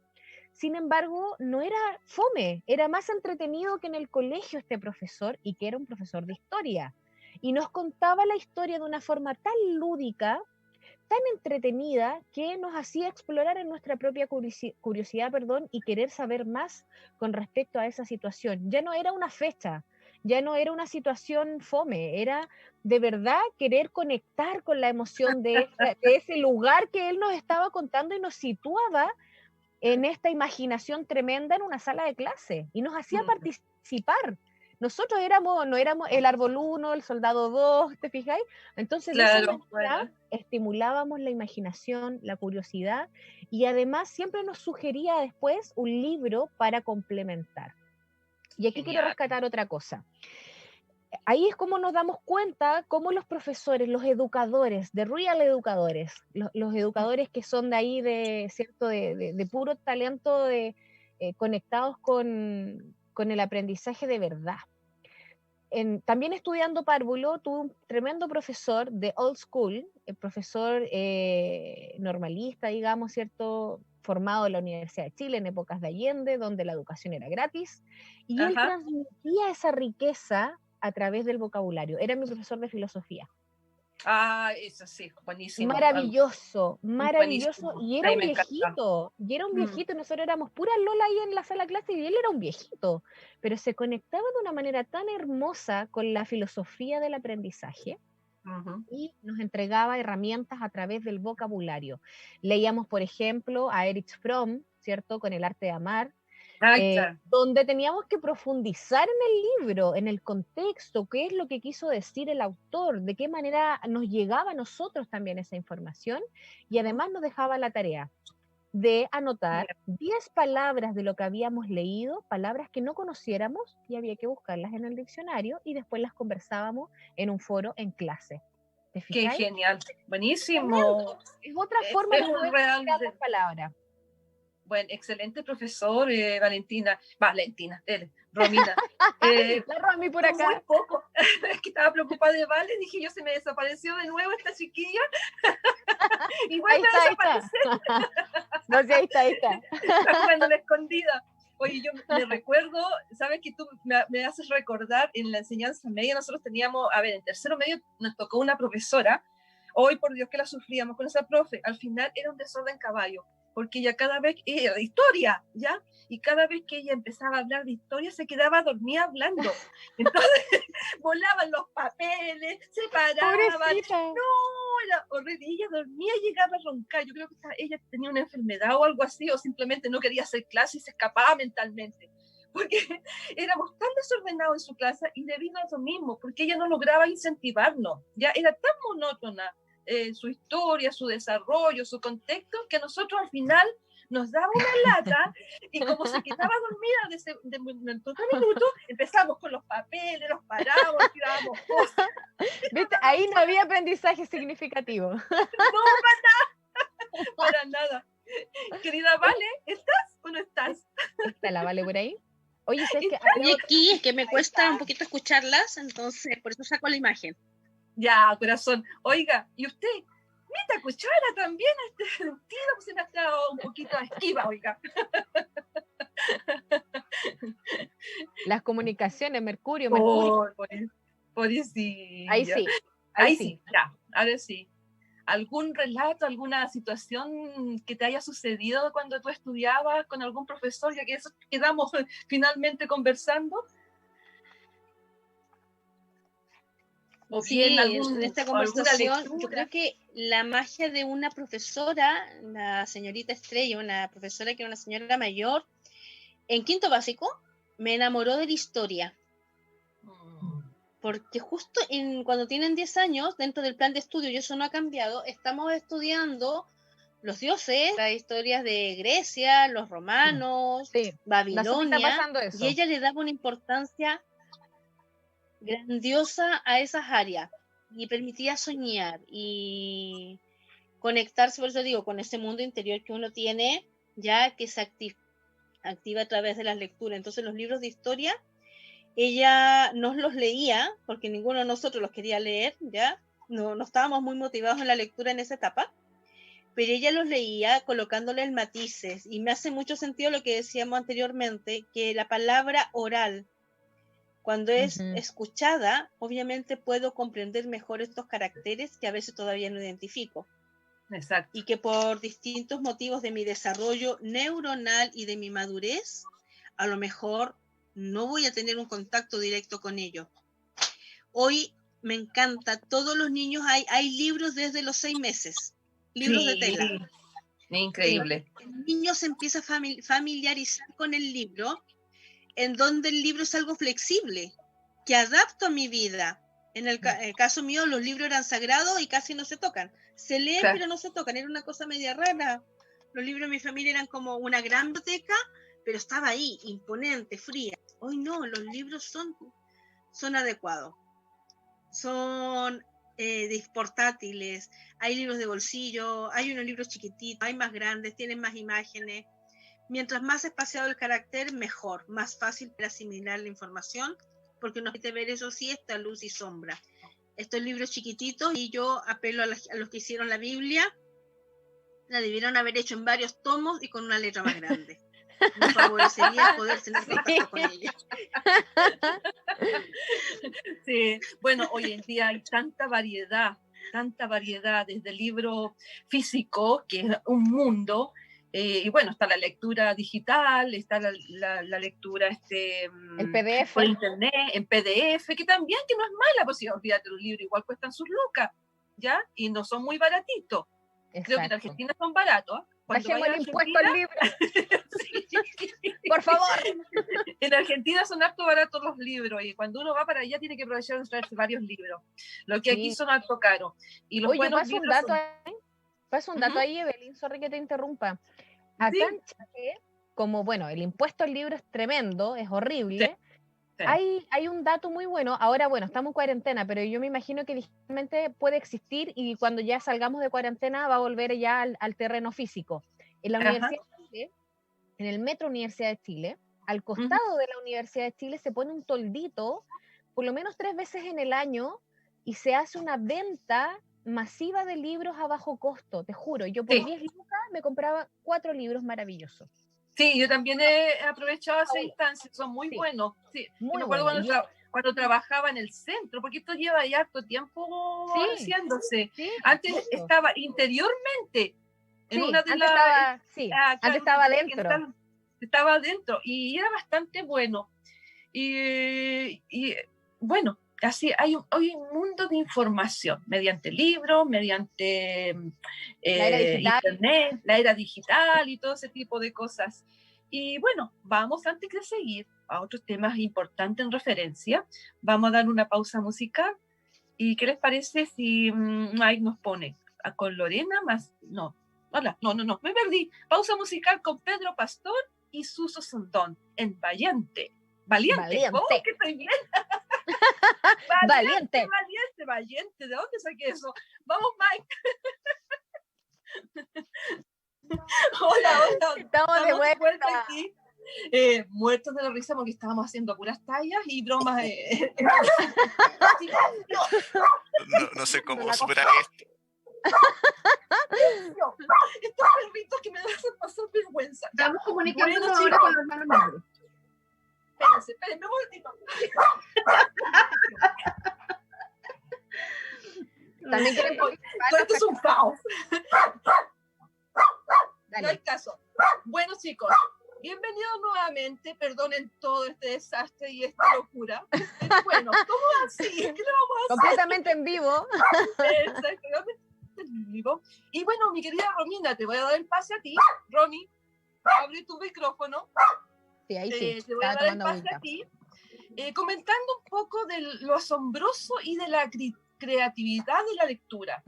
Sin embargo, no era fome, era más entretenido que en el colegio este profesor, y que era un profesor de historia. Y nos contaba la historia de una forma tan lúdica, tan entretenida, que nos hacía explorar en nuestra propia curiosidad, y querer saber más con respecto a esa situación. Ya no era una fecha, ya no era una situación fome, era de verdad querer conectar con la emoción de ese lugar que él nos estaba contando y nos situaba en esta imaginación tremenda en una sala de clase y nos hacía participar. Nosotros no éramos el árbol 1, el soldado 2, ¿te fijáis? Entonces, de esa manera estimulábamos la imaginación, la curiosidad, y además siempre nos sugería después un libro para complementar. Y aquí quiero rescatar otra cosa. Ahí es como nos damos cuenta cómo los profesores, los educadores, de real educadores, los educadores que son de ahí, ¿cierto? De puro talento, conectados con el aprendizaje de verdad. También estudiando párvulo, tuve un tremendo profesor de old school, el profesor normalista, digamos, ¿cierto? Formado en la Universidad de Chile en épocas de Allende, donde la educación era gratis, y él transmitía esa riqueza a través del vocabulario. Era mi profesor de filosofía. Eso sí, buenísimo. Maravilloso, maravilloso. Buenísimo. Y era un viejito, y nosotros éramos puras Lola ahí en la sala de clase, y él era un viejito, pero se conectaba de una manera tan hermosa con la filosofía del aprendizaje, y nos entregaba herramientas a través del vocabulario. Leíamos, por ejemplo, a Erich Fromm, ¿cierto? Con El arte de amar, donde teníamos que profundizar en el libro, en el contexto, qué es lo que quiso decir el autor, de qué manera nos llegaba a nosotros también esa información, y además nos dejaba la tarea de anotar 10 palabras de lo que habíamos leído, palabras que no conociéramos, y había que buscarlas en el diccionario, y después las conversábamos en un foro en clase. ¿Te fijáis? Qué genial, buenísimo. Es otra forma de poder real las palabras. Bueno, excelente profesor, Romina. La Romy por acá. Muy poco. Es que estaba preocupada de Vale, dije yo, se me desapareció de nuevo esta chiquilla. Y vuelve a desaparecer. No sé, ahí está. Está jugando la escondida. Oye, yo me recuerdo, sabes que tú me haces recordar en la enseñanza media, nosotros teníamos, en tercero medio nos tocó una profesora, hoy por Dios que la sufríamos con esa profe, al final era un desorden caballo, porque ella cada vez, era de historia, ¿ya? Y cada vez que ella empezaba a hablar de historia, se quedaba dormida hablando. Entonces, volaban los papeles, se paraban. No, era horrible. Ella dormía y llegaba a roncar. Yo creo que ella tenía una enfermedad o algo así, o simplemente no quería hacer clase y se escapaba mentalmente. Porque éramos tan desordenados en su clase, y debido a eso mismo, porque ella no lograba incentivarnos. Ya era tan monótona su historia, su desarrollo, su contexto, que nosotros al final nos daba una lata, y como se quedaba dormida de minuto a minuto, empezamos con los papeles, los parábamos, tirábamos cosas. ¿Viste? Ahí no había aprendizaje significativo. No, para nada. Querida Vale, ¿estás o no estás? ¿Está la Vale por ahí? Oye, ¿sabes qué? Estoy aquí, es que me cuesta un poquito escucharlas, entonces por eso saco la imagen. Ya, corazón. Oiga, ¿y usted? Meta cuchara también a este sentido, pues se me ha estado un poquito esquiva, oiga. Las comunicaciones, Mercurio. Por sí. Ahí sí. Ahí sí, ya, ahora sí. ¿Algún relato, alguna situación que te haya sucedido cuando tú estudiabas con algún profesor, ya que eso quedamos finalmente conversando? O Sí, bien en esta alguna conversación, yo lectura. creo que la magia de una profesora, la señorita Estrella, una profesora que era una señora mayor, en quinto básico, me enamoró de la historia. Porque justo cuando tienen 10 años, dentro del plan de estudio, y eso no ha cambiado, estamos estudiando los dioses, las historias de Grecia, los romanos, Sí, la Sofi está Babilonia, pasando y eso. ella le daba una importancia grandiosa a esas áreas y permitía soñar y conectarse, por eso digo, con ese mundo interior que uno tiene, ya que se activa a través de las lecturas. Entonces los libros de historia, ella nos los leía, porque ninguno de nosotros los quería leer, ya no estábamos muy motivados en la lectura en esa etapa, pero ella los leía colocándole matices, y me hace mucho sentido lo que decíamos anteriormente, que la palabra oral, cuando es escuchada, obviamente puedo comprender mejor estos caracteres que a veces todavía no identifico. Exacto. Y que por distintos motivos de mi desarrollo neuronal y de mi madurez, a lo mejor no voy a tener un contacto directo con ellos. Hoy me encanta, todos los niños hay libros desde los 6 meses, libros de tela. Increíble. El niño se empieza a familiarizar con el libro, en donde el libro es algo flexible, que adapto a mi vida. En el caso mío, los libros eran sagrados y casi no se tocan. Se leen, claro, pero no se tocan. Era una cosa media rara. Los libros de mi familia eran como una gran biblioteca, pero estaba ahí, imponente, fría. Hoy no, los libros son adecuados. Son portátiles, hay libros de bolsillo, hay unos libros chiquititos, hay más grandes, tienen más imágenes. Mientras más espaciado el carácter, mejor, más fácil para asimilar la información, porque nos permite ver, eso sí, esta luz y sombra. Estos libros chiquititos, y yo apelo a los que hicieron la Biblia, la debieron haber hecho en varios tomos y con una letra más grande. Me favorecería poder tener contacto con ella. Sí, bueno, hoy en día hay tanta variedad, desde el libro físico, que es un mundo, y bueno, está la lectura digital, está la lectura el PDF. por internet, en PDF, que también, que no es mala, pues si olvídate, los libros igual cuestan sus lucas, ¿ya? Y no son muy baratitos. Exacto. Creo que en Argentina son baratos. Bajemos el impuesto al libro. Por favor. En Argentina son harto baratos los libros, y cuando uno va para allá tiene que aprovechar de traerse varios libros. Lo que aquí son harto caros. Y los buenos libros paso un dato ahí, Evelyn, sorry que te interrumpa. Acá en Chile, como bueno, el impuesto al libro es tremendo, es horrible. Sí. Hay un dato muy bueno. Ahora, bueno, estamos en cuarentena, pero yo me imagino que digitalmente puede existir, y cuando ya salgamos de cuarentena va a volver ya al terreno físico. En la Universidad de Chile, en el Metro Universidad de Chile, al costado de la Universidad de Chile se pone un toldito, por lo menos 3 veces en el año, y se hace una venta masiva de libros a bajo costo, te juro. Yo por 10 lucas me compraba 4 libros maravillosos. Sí, yo también he aprovechado esa instancia, son muy buenos. Sí, muy me acuerdo cuando trabajaba en el centro, porque esto lleva ya harto tiempo haciéndose. Antes estaba interiormente, en una de las... Antes estaba adentro. Estaba adentro, y era bastante bueno. Y bueno, así hay un mundo de información, mediante libros, mediante internet, la era digital y todo ese tipo de cosas. Y bueno, vamos, antes de seguir a otros temas importantes en referencia, vamos a dar una pausa musical. ¿Y qué les parece si Mike nos pone con Lorena más? No, me perdí. Pausa musical con Pedro Pastor y Suso Sondón en Valiente. Valiente. ¡Oh, que estoy bien! Valiente. ¿De dónde saqué eso? Vamos, Mike. Hola. Estamos de vuelta aquí. Muertos de la risa porque estábamos haciendo puras tallas y bromas. No sé cómo superar esto. Estos perritos que me hacen pasar vergüenza. Estamos comunicándonos ahora con los hermanos menores. Espérenme un momentito. También quieren esto es un caos. No hay caso. Bueno, chicos, bienvenidos nuevamente. Perdonen todo este desastre y esta locura. Pero bueno, ¿cómo así? ¿Qué le vamos a hacer? Completamente en vivo. Exactamente en vivo. Y bueno, mi querida Romina, te voy a dar el pase a ti. Romy, abre tu micrófono. Sí, ahí sí. Te voy a Estaba dar el tomando pase agüita. a ti. Comentando un poco de lo asombroso y de la creatividad de la lectura.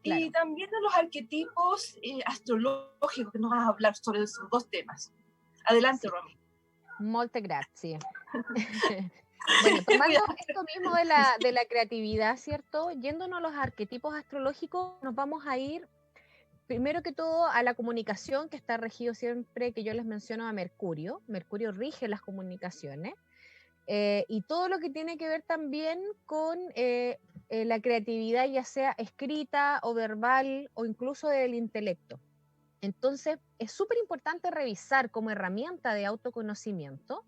Claro. Y también de los arquetipos astrológicos, que nos vas a hablar sobre esos dos temas. Adelante, Sí. Romy. Molte grazie. Bueno, tomando esto mismo de la creatividad, ¿cierto? Yéndonos a los arquetipos astrológicos, nos vamos a ir, primero que todo, a la comunicación, que está regido siempre, que yo les menciono, a Mercurio. Mercurio rige las comunicaciones. Y todo lo que tiene que ver también con la creatividad, ya sea escrita o verbal o incluso del intelecto. Entonces, es súper importante revisar como herramienta de autoconocimiento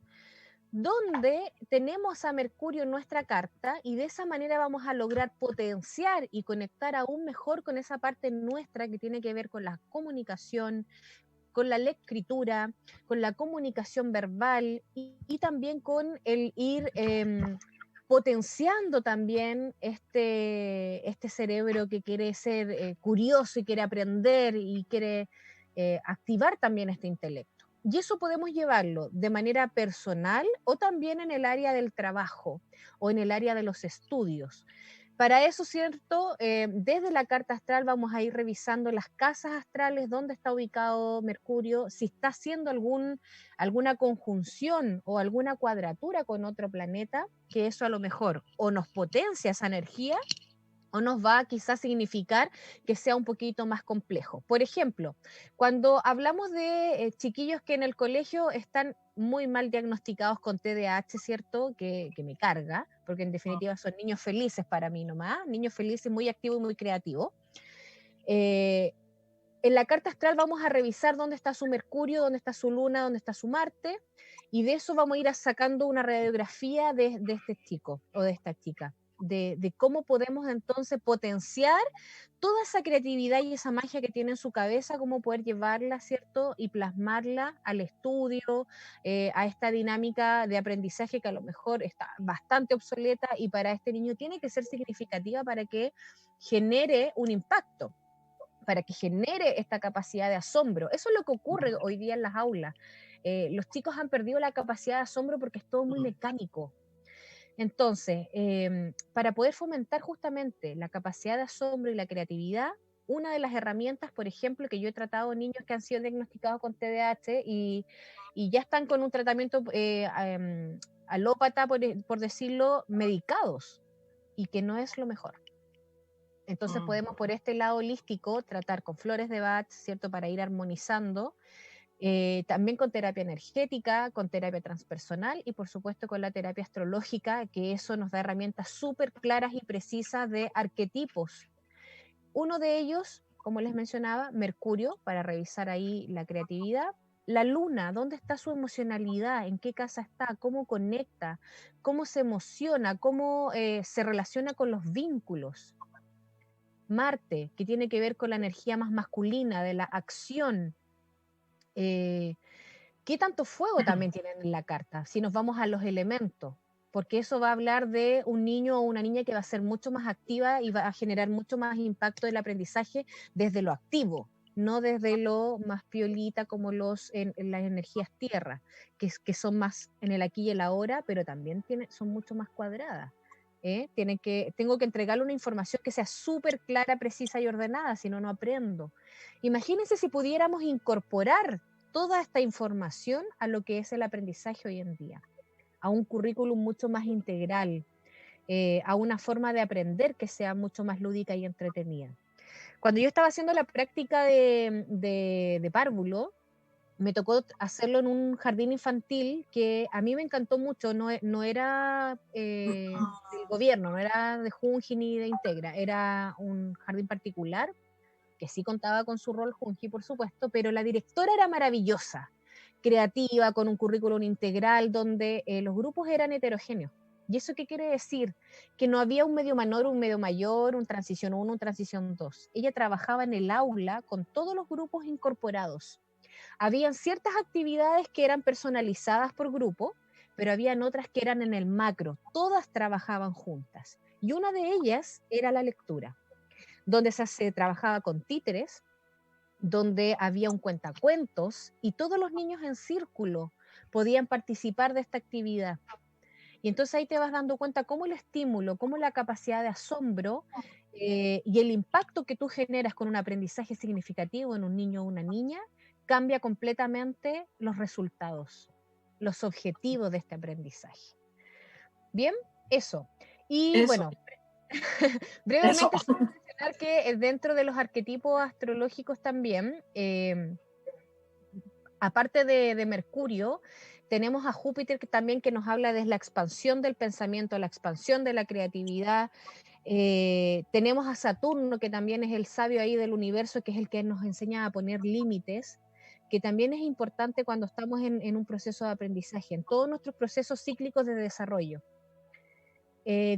donde tenemos a Mercurio en nuestra carta y de esa manera vamos a lograr potenciar y conectar aún mejor con esa parte nuestra que tiene que ver con la comunicación, con la escritura, con la comunicación verbal y también con el ir potenciando también este cerebro que quiere ser curioso y quiere aprender y quiere activar también este intelecto. Y eso podemos llevarlo de manera personal o también en el área del trabajo o en el área de los estudios. Para eso, ¿cierto? Desde la carta astral vamos a ir revisando las casas astrales, dónde está ubicado Mercurio, si está haciendo alguna conjunción o alguna cuadratura con otro planeta, que eso a lo mejor o nos potencia esa energía o nos va a quizás significar que sea un poquito más complejo. Por ejemplo, cuando hablamos de chiquillos que en el colegio están muy mal diagnosticados con TDAH, ¿cierto? Que me carga, porque en definitiva son niños felices para mí nomás, niños felices, muy activos y muy creativos. En la carta astral vamos a revisar dónde está su Mercurio, dónde está su Luna, dónde está su Marte, y de eso vamos a ir sacando una radiografía de este chico o de esta chica. De cómo podemos entonces potenciar toda esa creatividad y esa magia que tiene en su cabeza, cómo poder llevarla, ¿cierto? Y plasmarla al estudio, a esta dinámica de aprendizaje que a lo mejor está bastante obsoleta y para este niño tiene que ser significativa para que genere un impacto, para que genere esta capacidad de asombro. Eso es lo que ocurre hoy día en las aulas. Los chicos han perdido la capacidad de asombro porque es todo muy mecánico. Entonces, para poder fomentar justamente la capacidad de asombro y la creatividad, una de las herramientas, por ejemplo, que yo he tratado niños que han sido diagnosticados con TDAH y ya están con un tratamiento alópata, por decirlo, medicados, y que no es lo mejor. Entonces podemos por este lado holístico tratar con flores de Bach, ¿cierto? Para ir armonizando. También con terapia energética, con terapia transpersonal y por supuesto con la terapia astrológica, que eso nos da herramientas súper claras y precisas de arquetipos. Uno de ellos, como les mencionaba, Mercurio, para revisar ahí la creatividad. La Luna, ¿dónde está su emocionalidad? ¿En qué casa está? ¿Cómo conecta? ¿Cómo se emociona? ¿Cómo se relaciona con los vínculos? Marte, que tiene que ver con la energía más masculina, de la acción. ¿Qué tanto fuego también tienen en la carta? Si nos vamos a los elementos, porque eso va a hablar de un niño o una niña que va a ser mucho más activa y va a generar mucho más impacto del aprendizaje desde lo activo, no desde lo más piolita como en las energías tierra, que son más en el aquí y el ahora, pero también son mucho más cuadradas. Tengo que entregarle una información que sea súper clara, precisa y ordenada, si no, no aprendo. Imagínense si pudiéramos incorporar toda esta información a lo que es el aprendizaje hoy en día, a un currículum mucho más integral, a una forma de aprender que sea mucho más lúdica y entretenida. Cuando yo estaba haciendo la práctica de párvulo, me tocó hacerlo en un jardín infantil que a mí me encantó mucho, no era del gobierno, no era de Junji ni de Integra, era un jardín particular que sí contaba con su rol Junji, por supuesto, pero la directora era maravillosa, creativa, con un currículum integral donde los grupos eran heterogéneos. ¿Y eso qué quiere decir? Que no había un medio menor, un medio mayor, un transición 1, un transición 2. Ella trabajaba en el aula con todos los grupos incorporados. Habían ciertas actividades que eran personalizadas por grupo, pero habían otras que eran en el macro, todas trabajaban juntas. Y una de ellas era la lectura, donde se trabajaba con títeres, donde había un cuentacuentos y todos los niños en círculo podían participar de esta actividad. Y entonces ahí te vas dando cuenta cómo el estímulo, cómo la capacidad de asombro y el impacto que tú generas con un aprendizaje significativo en un niño o una niña cambia completamente los resultados, los objetivos de este aprendizaje. Bien, eso. Y Eso. bueno, brevemente solo mencionar que dentro de los arquetipos astrológicos también, aparte de Mercurio, tenemos a Júpiter que nos habla de la expansión del pensamiento, la expansión de la creatividad. Tenemos a Saturno, que también es el sabio ahí del universo, que es el que nos enseña a poner límites, que también es importante cuando estamos en un proceso de aprendizaje, en todos nuestros procesos cíclicos de desarrollo.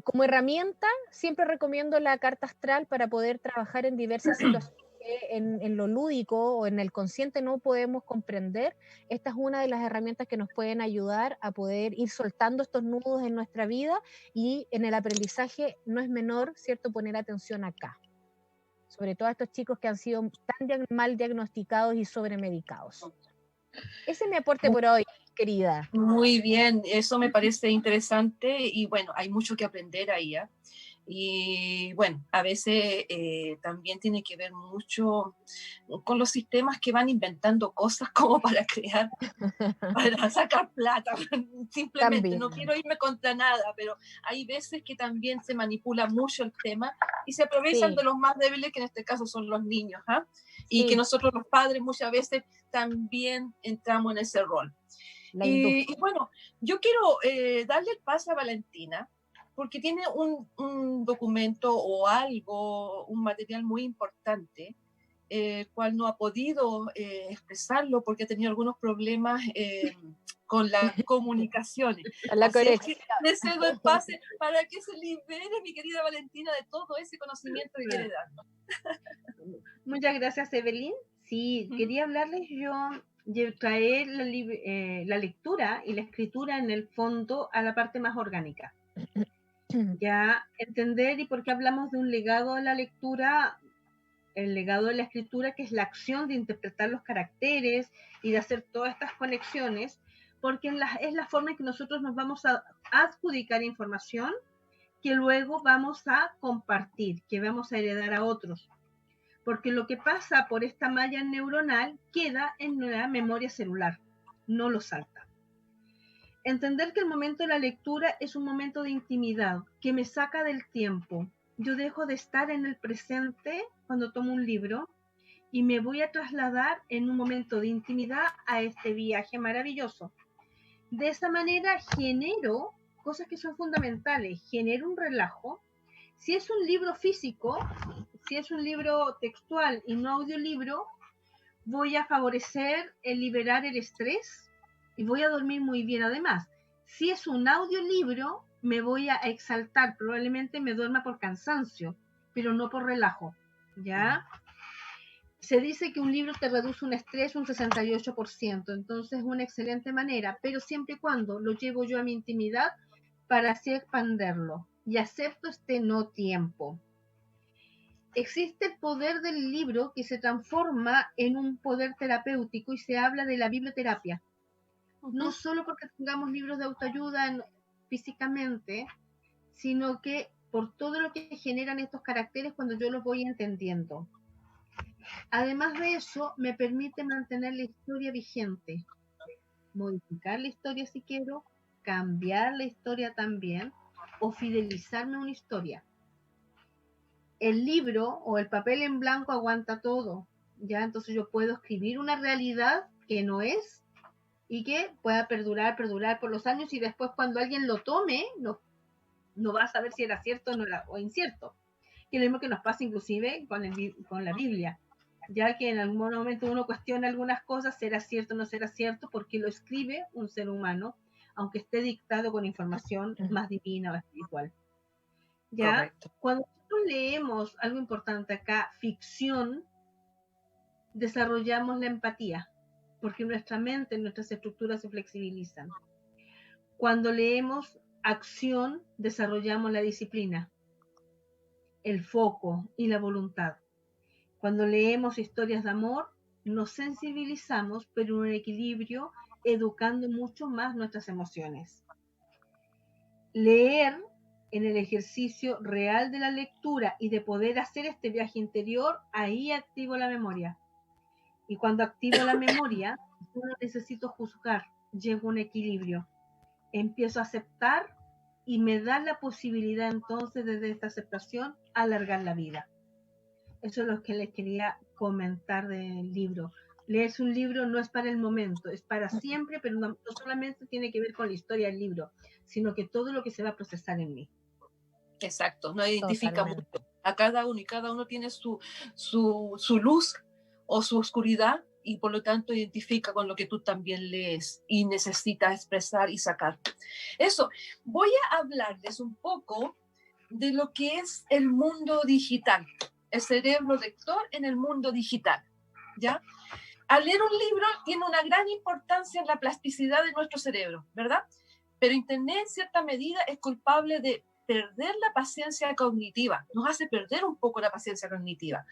Como herramienta, siempre recomiendo la carta astral para poder trabajar en diversas situaciones que en lo lúdico o en el consciente no podemos comprender. Esta es una de las herramientas que nos pueden ayudar a poder ir soltando estos nudos en nuestra vida, y en el aprendizaje no es menor, ¿cierto?, poner atención acá. Sobre todo a estos chicos que han sido tan mal diagnosticados y sobremedicados. Ese es mi aporte por hoy, querida. Muy bien, eso me parece interesante y bueno, hay mucho que aprender ahí, ¿eh? Y bueno, a veces también tiene que ver mucho con los sistemas que van inventando cosas como para crear, para sacar plata, simplemente. También. No quiero irme contra nada, pero hay veces que también se manipula mucho el tema y se aprovechan Sí. de los más débiles, que en este caso son los niños, ¿ah? Y Sí. que nosotros los padres muchas veces también entramos en ese rol. Y bueno, yo quiero darle el pase a Valentina, porque tiene un documento o algo, un material muy importante, cual no ha podido expresarlo porque ha tenido algunos problemas con las comunicaciones. La Así es que conexión. le cedo el pase para que se libere mi querida Valentina de todo ese conocimiento que quiere darnos. Muchas gracias, Evelyn. Sí, quería hablarles traer la lectura y la escritura en el fondo a la parte más orgánica. Ya entender y por qué hablamos de un legado de la lectura, el legado de la escritura, que es la acción de interpretar los caracteres y de hacer todas estas conexiones, porque es la forma en que nosotros nos vamos a adjudicar información que luego vamos a compartir, que vamos a heredar a otros. Porque lo que pasa por esta malla neuronal queda en la memoria celular, no lo salta. Entender que el momento de la lectura es un momento de intimidad, que me saca del tiempo. Yo dejo de estar en el presente cuando tomo un libro y me voy a trasladar en un momento de intimidad a este viaje maravilloso. De esa manera genero cosas que son fundamentales, genero un relajo. Si es un libro físico, si es un libro textual y no audiolibro, voy a favorecer el liberar el estrés y voy a dormir muy bien además. Si es un audiolibro, me voy a exaltar, probablemente me duerma por cansancio, pero no por relajo, ¿ya? Se dice que un libro te reduce un estrés un 68%, entonces es una excelente manera, pero siempre y cuando lo llevo yo a mi intimidad para así expanderlo y acepto este no tiempo. Existe el poder del libro que se transforma en un poder terapéutico y se habla de la biblioterapia. No solo porque tengamos libros de autoayuda físicamente, sino que por todo lo que generan estos caracteres cuando yo los voy entendiendo. Además de eso, me permite mantener la historia vigente, modificar la historia si quiero, cambiar la historia también, o fidelizarme a una historia. El libro o el papel en blanco aguanta todo, ¿ya? Entonces yo puedo escribir una realidad que no es y que pueda perdurar por los años, y después cuando alguien lo tome, no va a saber si era cierto o incierto. Que es lo mismo que nos pasa inclusive con la Biblia, ya que en algún momento uno cuestiona algunas cosas, será cierto o no será cierto, porque lo escribe un ser humano, aunque esté dictado con información más divina o espiritual. ¿Ya? Correcto. Cuando nosotros leemos algo importante acá, ficción, desarrollamos la empatía, porque nuestra mente, nuestras estructuras se flexibilizan. Cuando leemos acción, desarrollamos la disciplina, el foco y la voluntad. Cuando leemos historias de amor, nos sensibilizamos, pero en un equilibrio, educando mucho más nuestras emociones. Leer en el ejercicio real de la lectura y de poder hacer este viaje interior, ahí activo la memoria. Y cuando activo la memoria, no necesito juzgar, llego a un equilibrio. Empiezo a aceptar y me da la posibilidad entonces desde esta aceptación alargar la vida. Eso es lo que les quería comentar del libro. Leerse un libro no es para el momento, es para siempre, pero no solamente tiene que ver con la historia del libro, sino que todo lo que se va a procesar en mí. Exacto, nos identifica Totalmente. mucho a cada uno y cada uno tiene su luz o su oscuridad y por lo tanto identifica con lo que tú también lees y necesitas expresar y sacar. Eso, voy a hablarles un poco de lo que es el mundo digital, el cerebro lector en el mundo digital, ¿ya? Al leer un libro tiene una gran importancia en la plasticidad de nuestro cerebro, ¿verdad? Pero Internet en cierta medida es culpable de perder la paciencia cognitiva, nos hace perder un poco la paciencia cognitiva,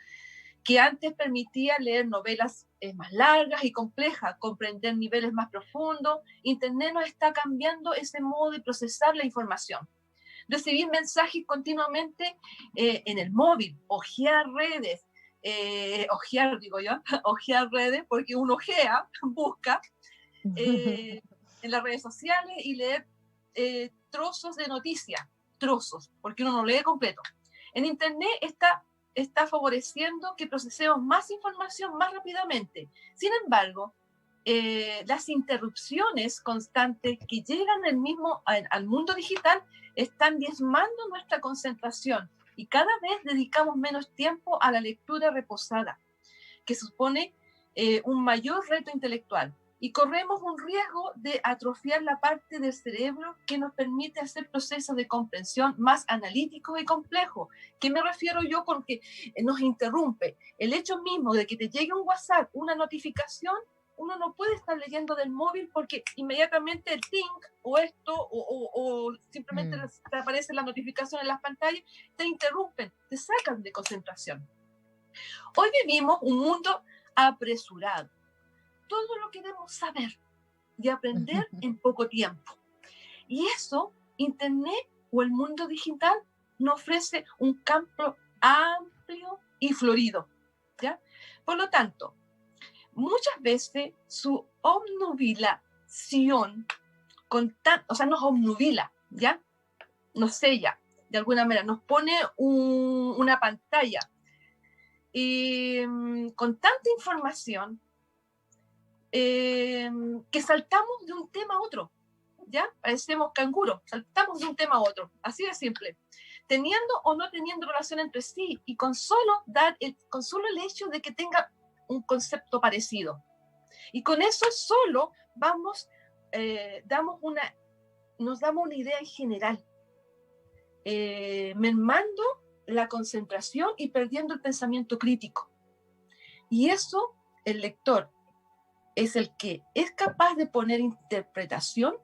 que antes permitía leer novelas más largas y complejas, comprender niveles más profundos. Internet nos está cambiando ese modo de procesar la información. Recibir mensajes continuamente en el móvil, ojear redes, ojear redes, porque uno ojea, busca en las redes sociales y leer trozos de noticias, trozos, porque uno no lee completo. En Internet está favoreciendo que procesemos más información más rápidamente. Sin embargo, las interrupciones constantes que llegan al mundo digital están diezmando nuestra concentración y cada vez dedicamos menos tiempo a la lectura reposada, que supone un mayor reto intelectual. Y corremos un riesgo de atrofiar la parte del cerebro que nos permite hacer procesos de comprensión más analíticos y complejos. ¿Qué me refiero yo con que nos interrumpe? El hecho mismo de que te llegue un WhatsApp, una notificación, uno no puede estar leyendo del móvil porque inmediatamente el ting o esto o simplemente te aparece la notificación en las pantallas, te interrumpen, te sacan de concentración. Hoy vivimos un mundo apresurado. Todo lo queremos saber y aprender en poco tiempo. Y eso, Internet o el mundo digital nos ofrece un campo amplio y florido, ¿ya? Por lo tanto, muchas veces su obnubilación, nos obnubila, ¿ya? Nos sella, de alguna manera, nos pone una pantalla con tanta información que saltamos de un tema a otro, ¿ya? Parecemos canguros, saltamos de un tema a otro, así de simple, teniendo o no teniendo relación entre sí, y con solo el hecho de que tenga un concepto parecido. Y con eso solo nos damos una idea en general, mermando la concentración y perdiendo el pensamiento crítico. Y eso, el lector, es el que es capaz de poner interpretación,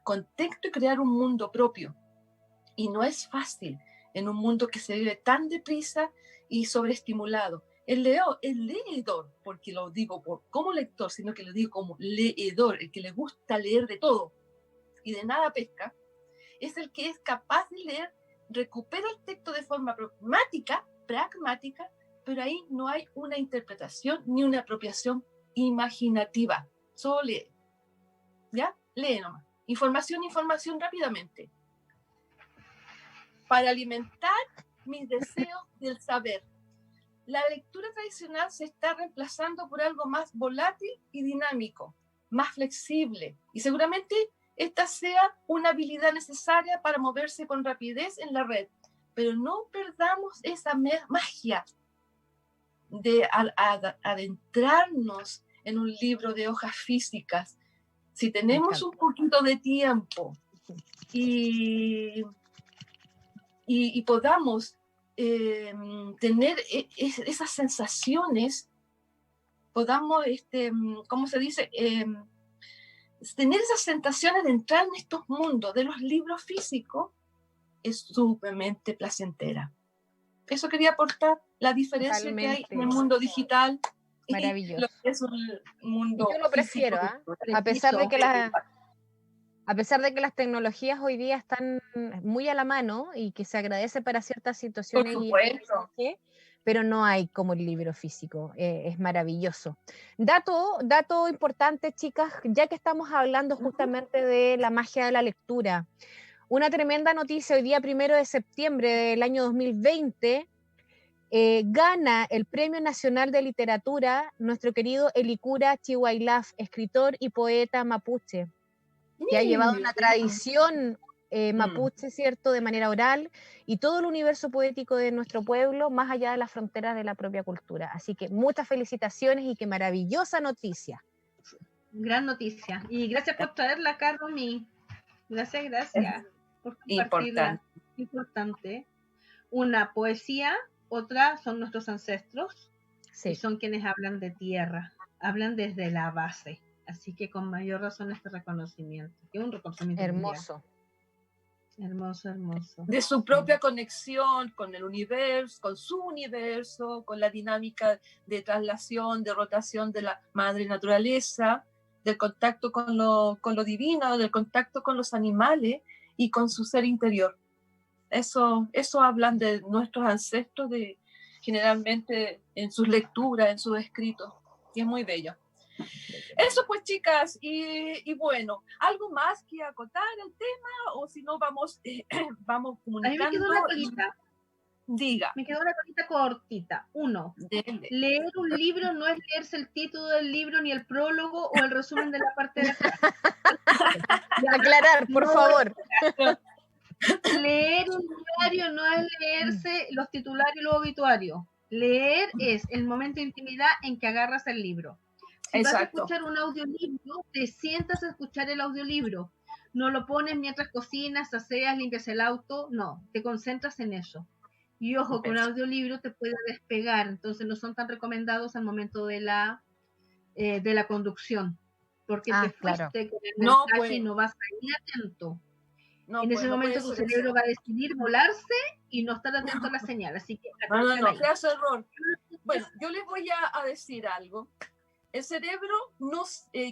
contexto y crear un mundo propio. Y no es fácil en un mundo que se vive tan deprisa y sobreestimulado. El leedor, porque lo digo como lector, sino que lo digo como leedor, el que le gusta leer de todo y de nada pesca, es el que es capaz de leer, recupera el texto de forma pragmática, pero ahí no hay una interpretación ni una apropiación imaginativa. Solo lee. ¿Ya? Lee nomás. Información rápidamente. Para alimentar mis deseos del saber. La lectura tradicional se está reemplazando por algo más volátil y dinámico, más flexible. Y seguramente esta sea una habilidad necesaria para moverse con rapidez en la red. Pero no perdamos esa magia de adentrarnos en un libro de hojas físicas. Si tenemos un poquito de tiempo y podamos tener esas sensaciones podamos, ¿cómo se dice? Tener esas sensaciones de entrar en estos mundos de los libros físicos es sumamente placentera. Eso quería aportar, la diferencia que hay en el mundo digital. Maravilloso. Y lo que es el mundo yo lo prefiero, a pesar de que las tecnologías hoy día están muy a la mano y que se agradece para ciertas situaciones, por supuesto, pero no hay como el libro físico, es maravilloso. Dato importante, chicas, ya que estamos hablando justamente de la magia de la lectura, una tremenda noticia: hoy día 1 de septiembre del año 2020, gana el Premio Nacional de Literatura nuestro querido Elicura Chihuailaf, escritor y poeta mapuche, que ha llevado una tradición mapuche, ¿cierto?, de manera oral, y todo el universo poético de nuestro pueblo, más allá de las fronteras de la propia cultura. Así que muchas felicitaciones y qué maravillosa noticia. Gran noticia. Y gracias por traerla, Romy. Gracias por compartirla. Importante. Una poesía, otra son nuestros ancestros, sí, y son quienes hablan de tierra, hablan desde la base. Así que con mayor razón este reconocimiento, que es un reconocimiento hermoso. Hermoso, hermoso. De su propia conexión con el universo, con su universo, con la dinámica de traslación, de rotación de la madre naturaleza, del contacto con lo divino, del contacto con los animales y con su ser interior. Eso hablan de nuestros ancestros, generalmente en sus lecturas, en sus escritos, y es muy bello. Eso pues, chicas, y bueno, ¿algo más que acotar el tema? O si no, vamos comunicando. A mí me quedó una colita. Diga. Me quedó una colita cortita. 1. Leer un libro no es leerse el título del libro, ni el prólogo o el resumen de la parte de atrás. Aclarar, por favor. Leer un diario no es leerse los titulares y los obituarios. Leer es el momento de intimidad en que agarras el libro. Si vas a escuchar un audiolibro, te sientas a escuchar el audiolibro. No lo pones mientras cocinas, aseas, limpias el auto. No, te concentras en eso. Y ojo, que un audiolibro te puede despegar, entonces no son tan recomendados al momento de la conducción, porque te fuiste con el mensaje y no vas a ir atento. En ese momento tu cerebro va a decidir volarse y no estar atento a la señal. Así que no, ¿qué hace error? Bueno, yo les voy a decir algo. El cerebro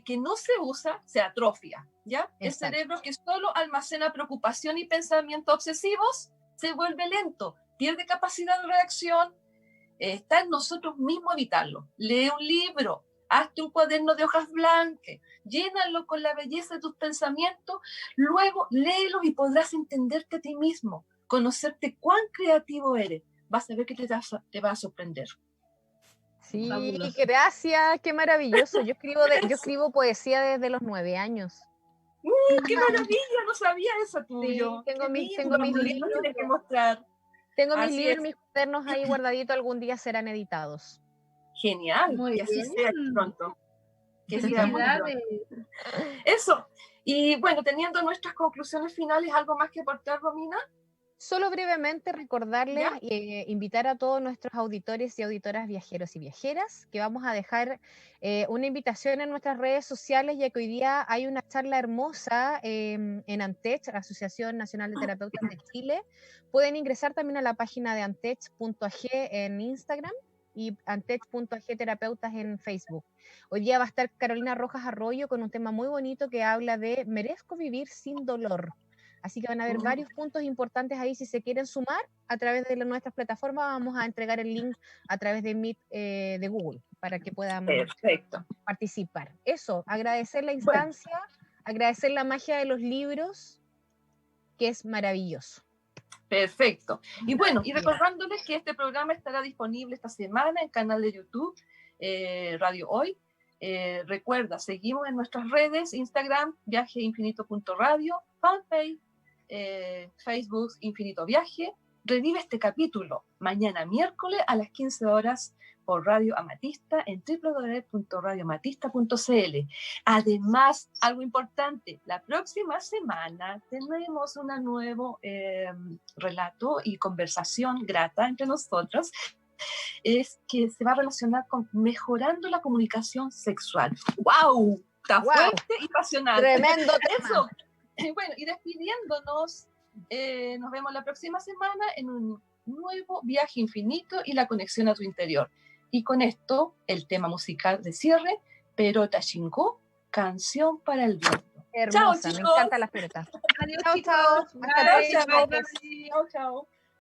que no se usa se atrofia, ¿ya? Exacto. El cerebro que solo almacena preocupación y pensamientos obsesivos se vuelve lento, pierde capacidad de reacción. Está en nosotros mismos evitarlo. Lee un libro, hazte un cuaderno de hojas blancas, llénalo con la belleza de tus pensamientos, luego léelos y podrás entenderte a ti mismo, conocerte cuán creativo eres. Vas a ver que te va a sorprender. Sí, fabuloso. Gracias, qué maravilloso. Yo escribo poesía desde los 9 años. ¡Qué maravilla! No sabía eso tuyo. Sí, tengo mis libros que mostrar. Tengo mis libros, mis cuadernos ahí guardaditos, algún día serán editados. Genial, muy que bien. Así sea pronto. Que sea muy pronto. Eso. Y bueno, teniendo nuestras conclusiones finales, ¿algo más que aportar, Romina? Solo brevemente recordarles, invitar a todos nuestros auditores y auditoras viajeros y viajeras, que vamos a dejar una invitación en nuestras redes sociales, ya que hoy día hay una charla hermosa en Antech, la Asociación Nacional de Terapeutas de Chile. Pueden ingresar también a la página de antech.ag en Instagram y antech.ag terapeutas en Facebook. Hoy día va a estar Carolina Rojas Arroyo con un tema muy bonito que habla de merezco vivir sin dolor. Así que van a haber varios puntos importantes ahí. Si se quieren sumar a través de nuestras plataformas, vamos a entregar el link a través de Meet de Google para que puedan participar. Eso, agradecer la instancia, agradecer la magia de los libros, que es maravilloso. Perfecto. Y bueno, y recordándoles que este programa estará disponible esta semana en el canal de YouTube Radio Hoy. Recuerda, seguimos en nuestras redes, Instagram, viajeinfinito.radio, fanpage, Facebook, Infinito Viaje. Revive este capítulo mañana miércoles a las 15 horas por Radio Amatista en www.radioamatista.cl. Además, algo importante, la próxima semana tenemos un nuevo relato y conversación grata entre nosotros es que se va a relacionar con mejorando la comunicación sexual. ¡Wow! Está Wow. fuerte y pasional. Tremendo tema. Eso. Bueno, y despidiéndonos, nos vemos la próxima semana en un nuevo viaje infinito y la conexión a tu interior. Y con esto, el tema musical de cierre, Perota Xingó, canción para el viento. Hermosa, Chao, me chicos. encantan las pelotas. Adiós, Chao, chicos. chao. Hasta Bye. la próxima. Chao, chao.